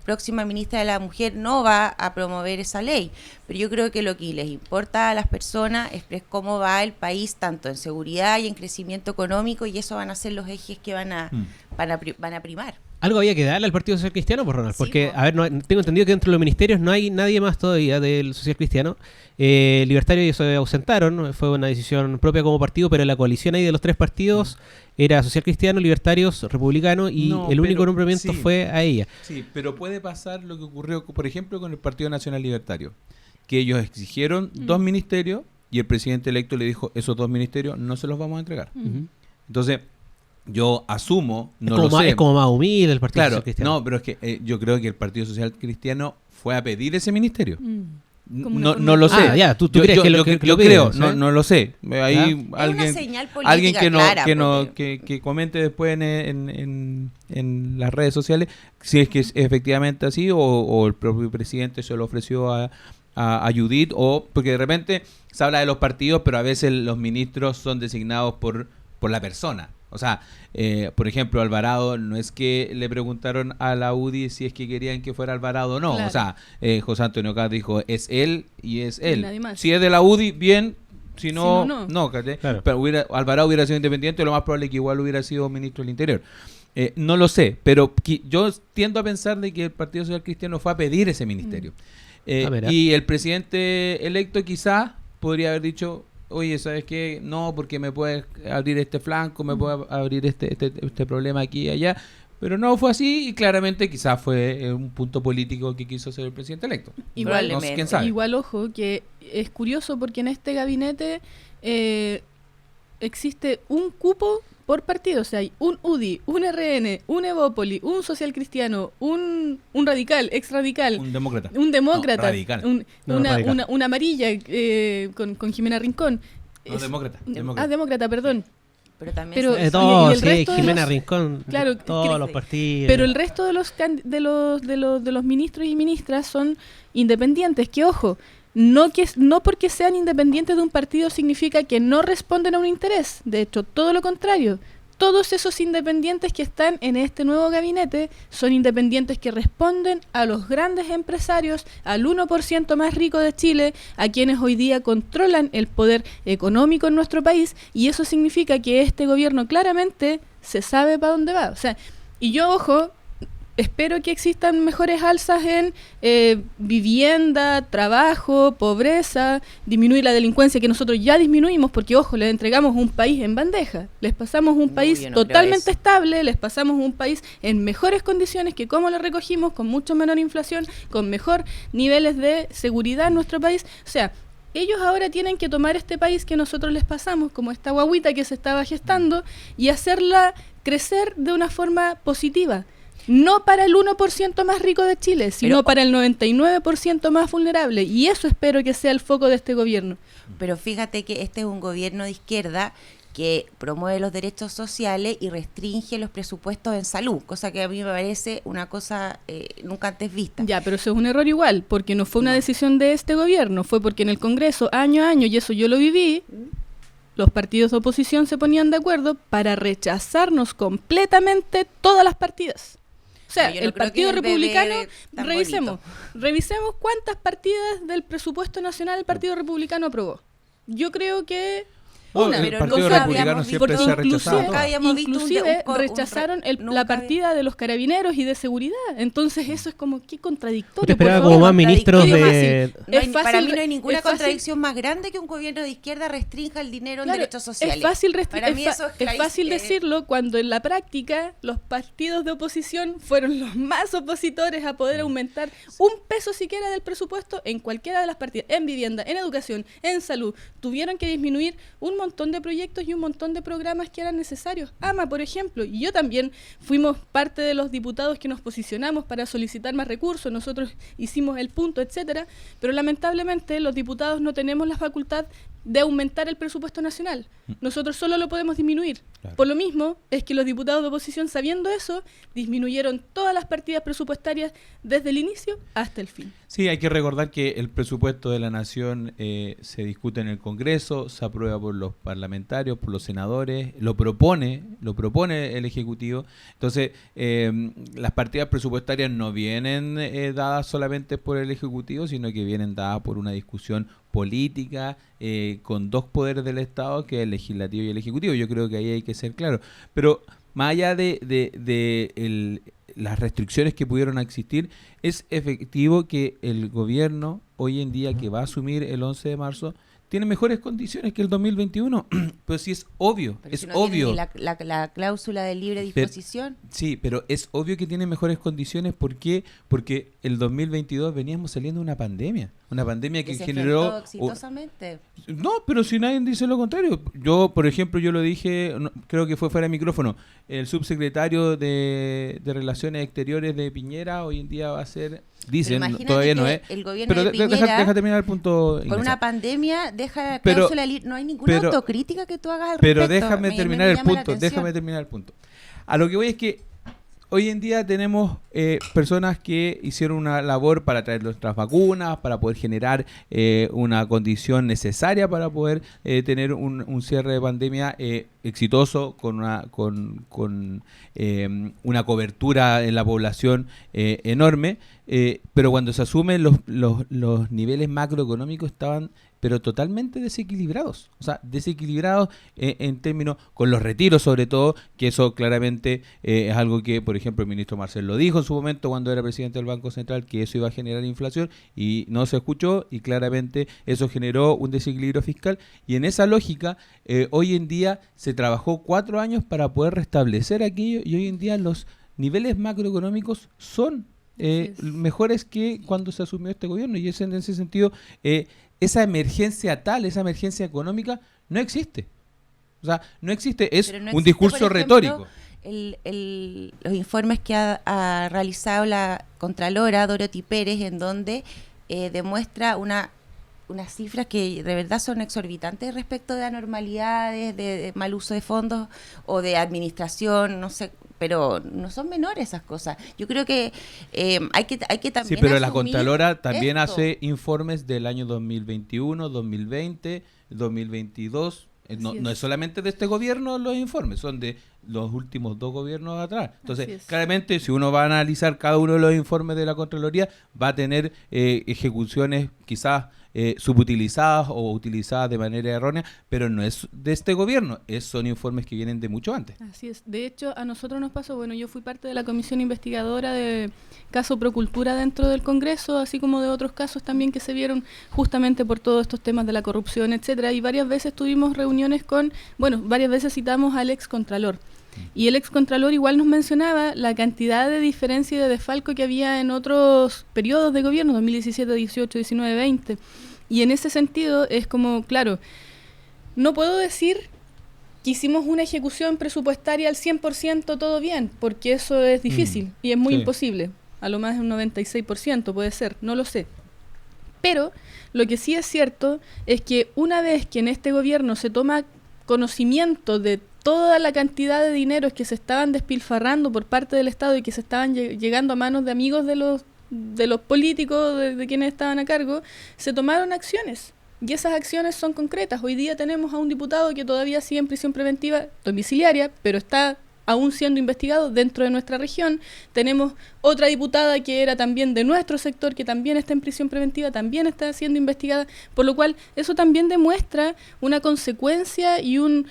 S4: próxima ministra de la Mujer no va a promover esa ley. Pero yo creo que lo que les importa a las personas es cómo va el país, tanto en seguridad y en crecimiento económico, y eso van a ser los ejes que van a primar.
S1: Algo había que darle al Partido Social Cristiano, por Ronald,
S4: Sí,
S1: porque,
S4: po.
S1: a ver, tengo entendido que dentro de los ministerios no hay nadie más todavía del Social Cristiano. Libertarios se ausentaron, fue una decisión propia como partido, pero la coalición ahí de los tres partidos era Social Cristiano, Libertarios, Republicano, y
S3: No,
S1: el único
S3: pero
S1: nombramiento
S3: sí.
S1: fue a ella.
S3: Sí, pero puede pasar lo que ocurrió, por ejemplo, con el Partido Nacional Libertario, que ellos exigieron 2 ministerios y el presidente electo le dijo, esos 2 ministerios no se los vamos a entregar.
S1: Ujú.
S3: Entonces, yo asumo, no
S1: es, como
S3: lo sé.
S1: es como más humilde el Partido
S3: Claro,
S1: Social Cristiano.
S3: no, pero es que yo creo que el Partido Social Cristiano fue a pedir ese ministerio.
S2: Como una
S3: No,
S2: forma
S3: no lo
S2: de-
S3: sé.
S1: Ah, ya, tú
S3: yo,
S1: crees
S3: yo-
S1: que lo
S3: yo-
S1: que
S3: yo
S1: lo piden,
S3: creo,
S1: ¿sabes?
S3: no lo sé. Ahí
S4: Es
S3: alguien,
S4: una señal política
S3: alguien que
S4: clara,
S3: que comente después en las redes sociales si es que es efectivamente así o el propio presidente se lo ofreció a Judith, o porque de repente se habla de los partidos, pero a veces los ministros son designados por la persona. O sea, por ejemplo, Alvarado, no es que le preguntaron a la UDI si es que querían que fuera Alvarado o no.
S2: Claro.
S3: O sea, José Antonio Caz dijo, es él y es
S2: Y
S3: él.
S2: nadie más.
S3: Si es de la UDI, bien. Si no,
S2: Si no, no.
S3: no, ¿cachai?
S1: Claro.
S3: Pero Alvarado hubiera sido independiente, lo más probable es que igual hubiera sido ministro del Interior. No lo sé, pero yo tiendo a pensar de que el Partido Social Cristiano fue a pedir ese ministerio.
S1: Mira.
S3: Y el presidente electo quizás podría haber dicho, oye, ¿sabes qué? No, porque me puedes abrir este flanco, me puede abrir este problema aquí y allá. Pero no fue así y claramente quizás fue un punto político que quiso hacer el presidente electo.
S2: Igual,
S3: No sé, quién sabe.
S2: igual, ojo, que es curioso porque en este gabinete existe un cupo por partido. O sea, hay un UDI, un RN, un Evópoli, un Social Cristiano, un radical, ex radical,
S3: Un demócrata.
S2: un demócrata,
S3: No, radical.
S1: Radical.
S2: una amarilla con Jimena Rincón.
S3: No, demócrata.
S2: Ah, demócrata, perdón.
S4: Pero también
S2: Pero-
S4: se-
S1: Todo,
S2: y el
S1: sí,
S2: resto de
S1: Jimena
S2: los-
S1: Rincón,
S2: Claro,
S1: todos
S2: creo-
S1: los partidos.
S2: Pero el resto de los ministros y ministras son independientes. Que ojo, no porque sean independientes de un partido significa que no responden a un interés. De hecho, todo lo contrario. Todos esos independientes que están en este nuevo gabinete son independientes que responden a los grandes empresarios, al 1% más rico de Chile, a quienes hoy día controlan el poder económico en nuestro país, y eso significa que este gobierno claramente se sabe para dónde va. O sea, y yo, ojo, espero que existan mejores alzas en vivienda, trabajo, pobreza, disminuir la delincuencia que nosotros ya disminuimos, porque ojo, les entregamos un país en bandeja, les pasamos un
S4: No,
S2: país
S4: yo no creo
S2: totalmente
S4: eso.
S2: estable, les pasamos un país en mejores condiciones que como lo recogimos, con mucho menor inflación, con mejor niveles de seguridad en nuestro país. O sea, ellos ahora tienen que tomar este país que nosotros les pasamos, como esta guaguita que se estaba gestando, y hacerla crecer de una forma positiva. No para el 1% más rico de Chile, sino
S4: Pero-
S2: para el 99% más vulnerable. Y eso espero que sea el foco de este gobierno.
S4: Pero fíjate que este es un gobierno de izquierda que promueve los derechos sociales y restringe los presupuestos en salud, cosa que a mí me parece una cosa nunca antes vista.
S2: Ya, pero eso es un error igual, porque no fue una decisión de este gobierno, fue porque en el Congreso, año a año, y eso yo lo viví, los partidos de oposición se ponían de acuerdo para rechazarnos completamente todas las partidas. O sea,
S4: Pero yo no
S2: el
S4: creo
S2: Partido
S4: que el
S2: Republicano,
S4: bebé tan
S2: revisemos cuántas partidas del presupuesto nacional el Partido Republicano aprobó. Yo creo que
S3: No,
S2: una,
S3: el
S4: pero
S3: Partido
S4: nunca
S3: Republicano
S4: habíamos
S3: siempre
S2: porque
S3: se ha rechazado.
S2: inclusive,
S3: todo.
S4: Nunca habíamos visto
S2: inclusive
S4: un
S2: rechazaron
S4: nunca
S2: la
S4: había-
S2: partida de los carabineros y de seguridad. Entonces eso es como, qué contradictorio.
S1: Usted
S2: por
S1: esperaba
S2: favor.
S1: como más ministros
S4: contradictorio
S1: de...
S4: No hay-
S2: Es fácil
S4: para mí no
S2: re-
S4: hay ninguna
S2: es fácil-
S4: contradicción más grande que un gobierno de izquierda restrinja el dinero en
S2: Claro,
S4: derechos sociales.
S2: Es fácil,
S4: Para mí eso es
S2: es fácil
S4: clarísimo.
S2: decirlo cuando en la práctica los partidos de oposición fueron los más opositores a poder aumentar un peso siquiera del presupuesto en cualquiera de las partidas, en vivienda, en educación, en salud. Tuvieron que disminuir un montón de proyectos y un montón de programas que eran necesarios. AMA, por ejemplo, y yo también fuimos parte de los diputados que nos posicionamos para solicitar más recursos, nosotros hicimos el punto, etcétera, pero lamentablemente los diputados no tenemos la facultad de aumentar el presupuesto nacional. Nosotros solo lo podemos disminuir.
S3: Claro.
S2: Por lo mismo es que los diputados de oposición, sabiendo eso, disminuyeron todas las partidas presupuestarias desde el inicio hasta el fin.
S3: Sí, hay que recordar que el presupuesto de la Nación se discute en el Congreso, se aprueba por los parlamentarios, por los senadores, lo propone el Ejecutivo. Entonces, las partidas presupuestarias no vienen dadas solamente por el Ejecutivo, sino que vienen dadas por una discusión política con dos poderes del Estado, que es el legislativo y el ejecutivo. Yo creo que ahí hay que ser claro. Pero más allá las restricciones que pudieron existir, es efectivo que el gobierno hoy en día que va a asumir el 11 de marzo tiene mejores condiciones que el 2021, pero sí es obvio,
S4: pero
S3: es
S4: si no
S3: obvio.
S4: La cláusula de libre disposición.
S3: Sí, pero es obvio que tiene mejores condiciones. ¿Por qué? Porque el 2022 veníamos saliendo de una pandemia que
S4: se
S3: generó
S4: exitosamente.
S3: No, pero si nadie dice lo contrario. Yo, por ejemplo, yo lo dije, creo que fue fuera de micrófono, el subsecretario de Relaciones Exteriores de Piñera hoy en día va a ser, dicen, todavía no es.
S4: El gobierno
S3: pero
S4: de Piñera,
S3: deja terminar el punto.
S4: con una pandemia, deja la cláusula no hay ninguna autocrítica que tú hagas al respecto.
S3: Pero déjame terminar el punto. A lo que voy es que hoy en día tenemos personas que hicieron una labor para traer nuestras vacunas, para poder generar una condición necesaria para poder tener un cierre de pandemia exitoso con una cobertura en la población enorme, pero cuando se asumen los niveles macroeconómicos estaban pero totalmente desequilibrados, o sea, desequilibrados en términos, con los retiros sobre todo, que eso claramente es algo que, por ejemplo, el ministro Marcel lo dijo en su momento cuando era presidente del Banco Central, que eso iba a generar inflación y no se escuchó y claramente eso generó un desequilibrio fiscal y en esa lógica hoy en día se trabajó 4 años para poder restablecer aquello y hoy en día los niveles macroeconómicos son mejores que cuando se asumió este gobierno y en ese sentido esa emergencia económica no existe. O sea, no existe, es no un discurso retórico.
S4: Los informes que ha realizado la Contralora Dorothy Pérez, en donde demuestra unas cifras que de verdad son exorbitantes respecto de anormalidades, de mal uso de fondos o de administración, no sé, pero no son menores esas cosas. Yo creo que hay que también.
S3: Sí, pero la Contralora también hace informes del año 2021, 2020, 2022. No es solamente de este gobierno los informes, son de los últimos 2 gobiernos atrás. Entonces, claramente, si uno va a analizar cada uno de los informes de la Contraloría, va a tener ejecuciones quizás subutilizadas o utilizadas de manera errónea, pero no es de este gobierno, son informes que vienen de mucho antes.
S2: Así es. De hecho, a nosotros nos pasó, yo fui parte de la comisión investigadora de caso Procultura dentro del Congreso, así como de otros casos también que se vieron justamente por todos estos temas de la corrupción, etcétera, y varias veces tuvimos reuniones varias veces citamos al ex Contralor. Y el ex Contralor igual nos mencionaba la cantidad de diferencia y de desfalco que había en otros periodos de gobierno, 2017, 18, 19, 20. Y en ese sentido es como, claro, no puedo decir que hicimos una ejecución presupuestaria al 100% todo bien, porque eso es difícil y es muy imposible. A lo más un 96% puede ser, no lo sé. Pero lo que sí es cierto es que una vez que en este gobierno se toma conocimiento de toda la cantidad de dineros que se estaban despilfarrando por parte del Estado y que se estaban llegando a manos de amigos de los políticos, de quienes estaban a cargo, se tomaron acciones. Y esas acciones son concretas. Hoy día tenemos a un diputado que todavía sigue en prisión preventiva domiciliaria, pero está aún siendo investigado dentro de nuestra región. Tenemos otra diputada que era también de nuestro sector, que también está en prisión preventiva, también está siendo investigada, por lo cual eso también demuestra una consecuencia y un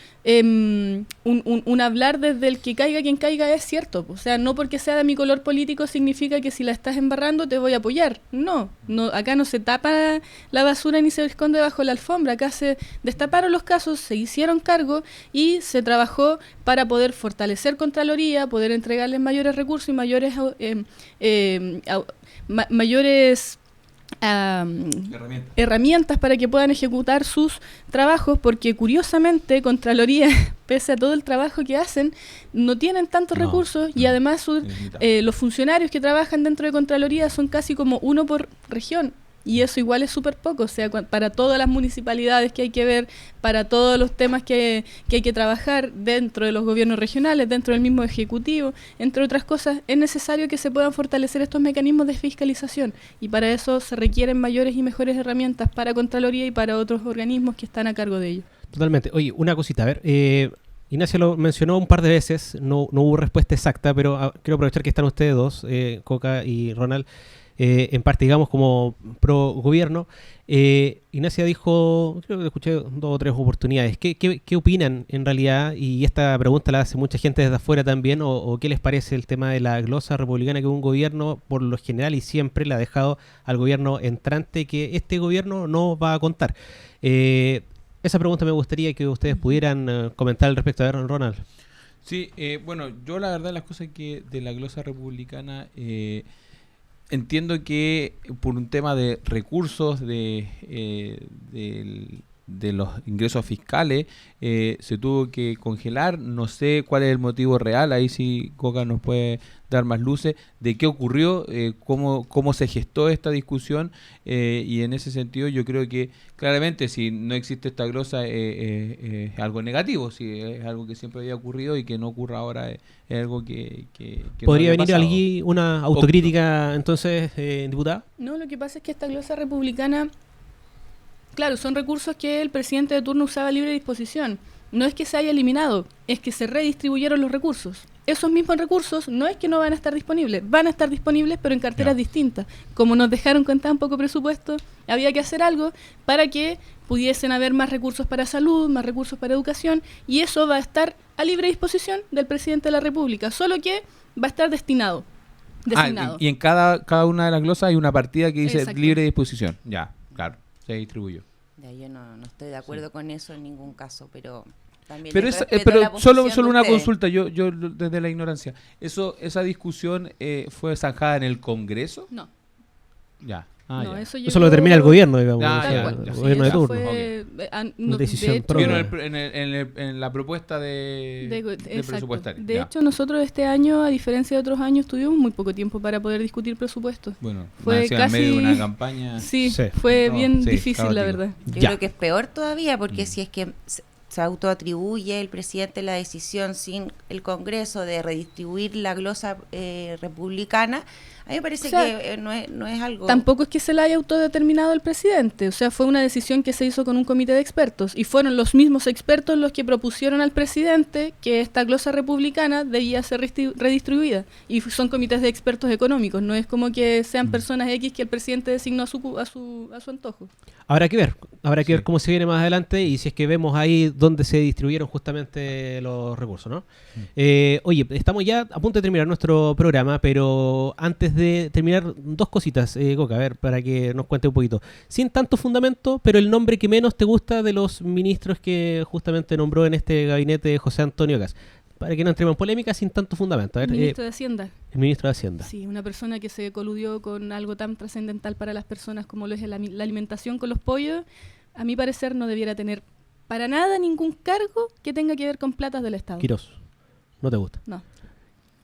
S2: hablar desde el que caiga quien caiga es cierto. O sea, no porque sea de mi color político significa que si la estás embarrando te voy a apoyar. No, acá no se tapa la basura ni se esconde bajo la alfombra. Acá se destaparon los casos, se hicieron cargo y se trabajó para poder fortalecer Contraloría, poder entregarles mayores recursos y mayores herramientas para que puedan ejecutar sus trabajos, porque curiosamente Contraloría, pese a todo el trabajo que hacen, no tienen tantos recursos y además los funcionarios que trabajan dentro de Contraloría son casi como 1 por región. Y eso igual es súper poco, o sea, para todas las municipalidades que hay que ver, para todos los temas que hay que trabajar dentro de los gobiernos regionales, dentro del mismo ejecutivo, entre otras cosas, es necesario que se puedan fortalecer estos mecanismos de fiscalización y para eso se requieren mayores y mejores herramientas para Contraloría y para otros organismos que están a cargo de ello.
S1: Totalmente. Oye, una cosita, a ver, Ignacia lo mencionó un par de veces, no hubo respuesta exacta, pero quiero aprovechar que están ustedes dos, Coca y Ronald, en parte, digamos, como pro gobierno. Ignacia dijo, creo que escuché 2 o 3 oportunidades. ¿Qué opinan en realidad? Y esta pregunta la hace mucha gente desde afuera también, o qué les parece el tema de la glosa republicana, que un gobierno, por lo general y siempre, le ha dejado al gobierno entrante que este gobierno no va a contar. Esa pregunta me gustaría que ustedes pudieran comentar al respecto. A ver, Ronald.
S3: Sí, bueno, yo la verdad las cosas que de la glosa republicana... entiendo que por un tema de recursos de los ingresos fiscales se tuvo que congelar. No sé cuál es el motivo real, ahí sí Coca nos puede dar más luces de qué ocurrió, cómo se gestó esta discusión, y en ese sentido yo creo que claramente si no existe esta glosa es algo negativo, si es algo que siempre había ocurrido y que no ocurra ahora es algo que
S1: ¿Podría venir aquí una autocrítica entonces, diputada?
S2: No, lo que pasa es que esta glosa republicana, claro, son recursos que el presidente de turno usaba a libre disposición. No es que se haya eliminado, es que se redistribuyeron los recursos. Esos mismos recursos no es que no van a estar disponibles, van a estar disponibles pero en carteras distintas. Como nos dejaron con tan poco presupuesto, había que hacer algo para que pudiesen haber más recursos para salud, más recursos para educación, y eso va a estar a libre disposición del presidente de la República, solo que va a estar designado.
S3: Y en cada una de las glosas hay una partida que dice
S2: Exacto.
S3: libre disposición. Ya, claro, se distribuyó.
S4: Yo no estoy de acuerdo con eso en ningún caso, pero también
S3: Pero, solo una consulta, yo desde la ignorancia. ¿Esa discusión fue zanjada en el Congreso?
S2: No.
S3: Ya.
S2: No,
S3: ya.
S1: Eso lo determina el gobierno, digamos.
S2: El
S1: gobierno de turno.
S2: Fue,
S1: decisión
S2: de
S1: propia.
S3: En la propuesta de presupuestaria.
S2: De hecho, nosotros este año, a diferencia de otros años, tuvimos muy poco tiempo para poder discutir presupuestos.
S3: Bueno,
S2: fue
S3: casi en medio de una campaña.
S2: Sí, fue bien difícil,
S3: caótico.
S2: la verdad.
S4: Yo creo que es peor todavía, porque si es que se autoatribuye el presidente la decisión sin el Congreso de redistribuir la glosa republicana, a mí me parece que no es algo...
S2: Tampoco es que se la haya autodeterminado el presidente, o sea, fue una decisión que se hizo con un comité de expertos, y fueron los mismos expertos los que propusieron al presidente que esta glosa republicana debía ser redistribuida, y son comités de expertos económicos, no es como que sean personas X que el presidente designó a su antojo.
S1: Habrá que ver cómo se viene más adelante y si es que vemos ahí dónde se distribuyeron justamente los recursos, ¿no? Oye, estamos ya a punto de terminar nuestro programa, pero antes de terminar, 2 cositas, Coca, a ver, para que nos cuente un poquito. Sin tanto fundamento, pero el nombre que menos te gusta de los ministros que justamente nombró en este gabinete José Antonio Kast. Para que no entremos en polémica, sin tanto fundamento. A ver,
S2: El ministro de Hacienda.
S1: El ministro de Hacienda.
S2: Sí, una persona que se coludió con algo tan trascendental para las personas como lo es la alimentación con los pollos, a mi parecer no debiera tener para nada ningún cargo que tenga que ver con platas del Estado.
S1: Quirós, ¿no te gusta?
S2: No.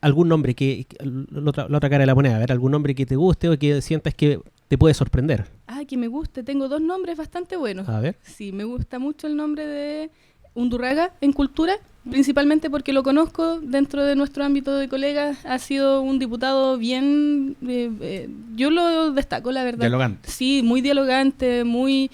S1: ¿Algún nombre la otra cara de la moneda, a ver, algún nombre que te guste o que sientas que te puede sorprender?
S2: Que me guste. Tengo 2 nombres bastante buenos.
S1: A ver.
S2: Sí, me gusta mucho el nombre de Undurraga en cultura, principalmente porque lo conozco dentro de nuestro ámbito de colegas. Ha sido un diputado bien, yo lo destaco, la verdad.
S3: Dialogante.
S2: Sí, muy dialogante, muy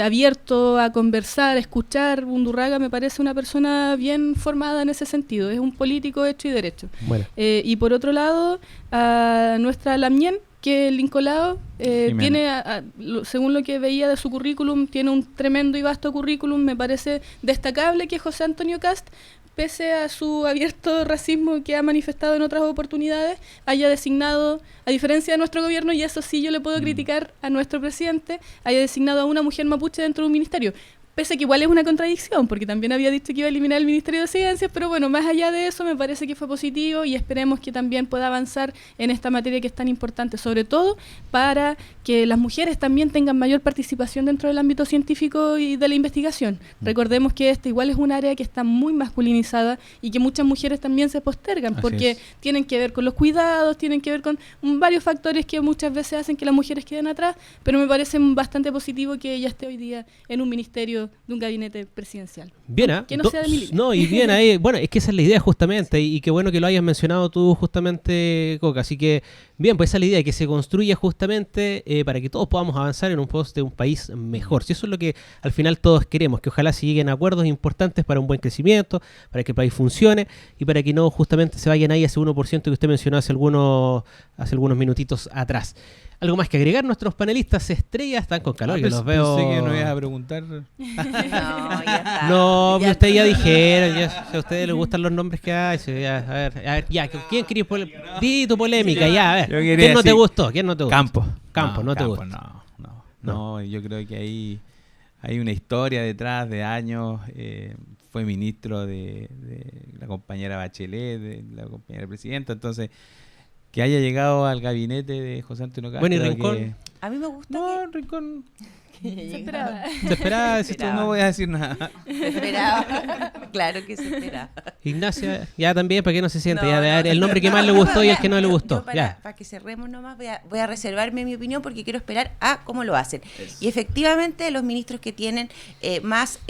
S2: abierto a conversar, a escuchar. Undurraga me parece una persona bien formada en ese sentido, es un político hecho y derecho.
S1: Bueno.
S2: Y por otro lado, a nuestra Lamien, que Lincolao tiene, según lo que veía de su currículum, tiene un tremendo y vasto currículum. Me parece destacable que José Antonio Kast, pese a su abierto racismo que ha manifestado en otras oportunidades, haya designado, a diferencia de nuestro gobierno, y eso sí yo le puedo criticar a nuestro presidente, haya designado a una mujer mapuche dentro de un ministerio. Pese a que igual es una contradicción, porque también había dicho que iba a eliminar el Ministerio de Ciencias, pero bueno, más allá de eso me parece que fue positivo y esperemos que también pueda avanzar en esta materia que es tan importante, sobre todo para que las mujeres también tengan mayor participación dentro del ámbito científico y de la investigación. Recordemos que esta igual es un área que está muy masculinizada y que muchas mujeres también se postergan, porque tienen que ver con los cuidados, tienen que ver con varios factores que muchas veces hacen que las mujeres queden atrás, pero me parece bastante positivo que ella esté hoy día en un ministerio de un gabinete presidencial.
S1: Bien,
S2: que no sea de mi línea.
S1: No, y bien ahí, bueno, es que esa es la idea justamente, y qué bueno que lo hayas mencionado tú justamente, Coca, así que Bien, pues esa es la idea, que se construya justamente para que todos podamos avanzar en un pos de un país mejor. Si eso es lo que al final todos queremos, que ojalá se lleguen a acuerdos importantes para un buen crecimiento, para que el país funcione y para que no justamente se vayan ahí a ese 1% que usted mencionó hace algunos minutitos atrás. ¿Algo más que agregar? Nuestros panelistas estrellas están con calor, que los veo...
S3: Pensé que no ibas a preguntar.
S4: No, ya está.
S1: No, ya ustedes ya dijeron, si a ustedes les gustan los nombres que hay. A ver, ya, ¿quién quería di tu polémica? Ya, a ver. ¿Quién no te gustó?
S3: Campo.
S1: Campo, no te gusta.
S3: No, yo creo que ahí hay una historia detrás de años. Fue ministro de la compañera Bachelet, de la compañera presidenta, entonces... Que haya llegado al gabinete de José Antonio Castro.
S1: Bueno, ¿y Rincón?
S4: A mí me gusta.
S3: No, Rincón.
S2: Se esperaba.
S1: Se esperaba, decís tú.
S3: No voy a decir nada.
S4: Se esperaba. Claro que se esperaba.
S1: Ignacia, ya también, para que no se siente.
S4: No,
S1: ya,
S4: no,
S1: el nombre que más le gustó y el que no le gustó.
S4: Para que cerremos nomás, voy a reservarme mi opinión porque quiero esperar a cómo lo hacen. Y efectivamente, los ministros que tienen más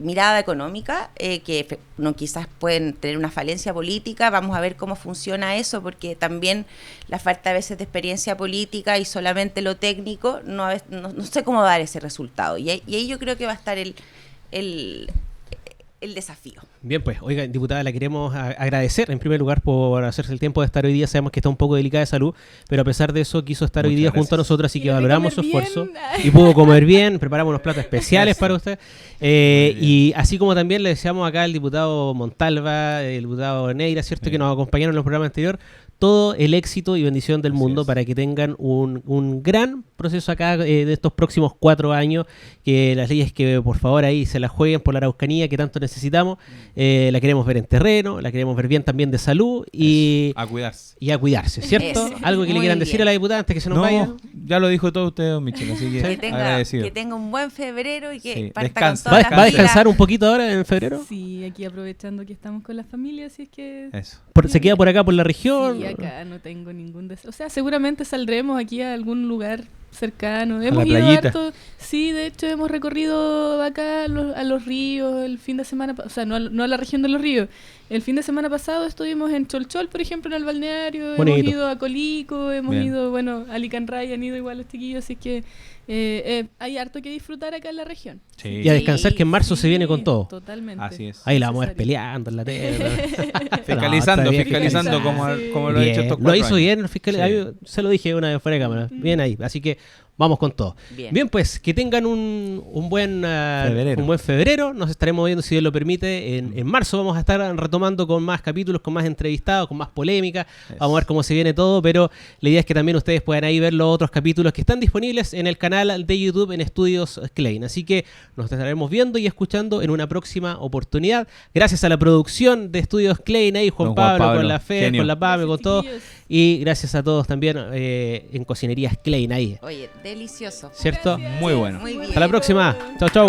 S4: mirada económica, que no quizás pueden tener una falencia política, vamos a ver cómo funciona eso, porque también la falta a veces de experiencia política y solamente lo técnico, no sé cómo dar ese resultado. Y ahí yo creo que va a estar el desafío.
S1: Bien, pues, oiga, diputada, la queremos agradecer en primer lugar por hacerse el tiempo de estar hoy día. Sabemos que está un poco delicada de salud, pero a pesar de eso quiso estar hoy día junto a nosotros, así que valoramos su esfuerzo. Y pudo comer bien, preparamos unos platos especiales para usted. Y así como también le deseamos acá al diputado Montalva, el diputado Neira, ¿cierto?, que nos acompañaron en los programas anteriores, todo el éxito y bendición del mundo para que tengan un gran proceso acá de estos próximos 4 años, que las leyes que por favor ahí se las jueguen por la Araucanía que tanto necesitamos, la queremos ver en terreno, la queremos ver bien también de salud y
S3: a cuidarse.
S1: Y a cuidarse, ¿cierto?
S4: Eso.
S1: Algo que le quieran decir a la diputada antes que se nos vaya.
S3: Ya lo dijo todo usted, don Michel, así que
S4: que tenga un buen febrero y que parta
S3: descansa.
S4: con toda
S1: ¿Va a descansar un poquito ahora en febrero?
S2: Sí, aquí aprovechando que estamos con la familia, así es que...
S3: Eso.
S1: ¿Se queda por acá por la región?
S2: Sí, acá no tengo ningún deseo. O sea, seguramente saldremos aquí a algún lugar cercano.
S3: A
S2: Hemos
S3: la
S2: ido
S3: playita.
S2: harto. Sí, de hecho hemos recorrido acá a los ríos el fin de semana, o sea, no a la región de los ríos. El fin de semana pasado estuvimos en Cholchol, por ejemplo, en el balneario.
S1: Bonito.
S2: Hemos ido a Colico, hemos
S3: Bien.
S2: ido, bueno, a Licanray, han ido igual los chiquillos, así que hay harto que disfrutar acá en la región.
S3: Sí.
S1: Y a descansar, que en marzo se viene con todo.
S2: Totalmente.
S3: Así es.
S1: Ahí la vamos a ver
S2: Necesario.
S1: peleando en la tele.
S3: Fiscalizando,
S1: No, está bien.
S3: fiscalizando como lo ha hecho estos 4
S1: Lo hizo
S3: años.
S1: bien el fiscal.
S3: Sí.
S1: Yo se lo dije una vez fuera de cámara. Bien ahí. Así que vamos con todo. Bien, pues que tengan un buen febrero. Nos estaremos viendo, si Dios lo permite. En marzo vamos a estar retomando con más capítulos, con más entrevistados, con más polémica. Vamos a ver cómo se viene todo, pero la idea es que también ustedes puedan ahí ver los otros capítulos que están disponibles en el canal de YouTube en Estudios Klein. Así que nos estaremos viendo y escuchando en una próxima oportunidad. Gracias a la producción de Estudios Klein, ahí Juan Pablo, con la Fe,
S3: genio.
S1: con la Pame, con todo.
S2: Chiquillos.
S1: Y gracias a todos también en Cocinerías Klein ahí.
S4: Oye, delicioso.
S1: ¿Cierto?
S2: Gracias.
S3: Muy bueno.
S4: Muy bien.
S1: Hasta la próxima. Chau, chau.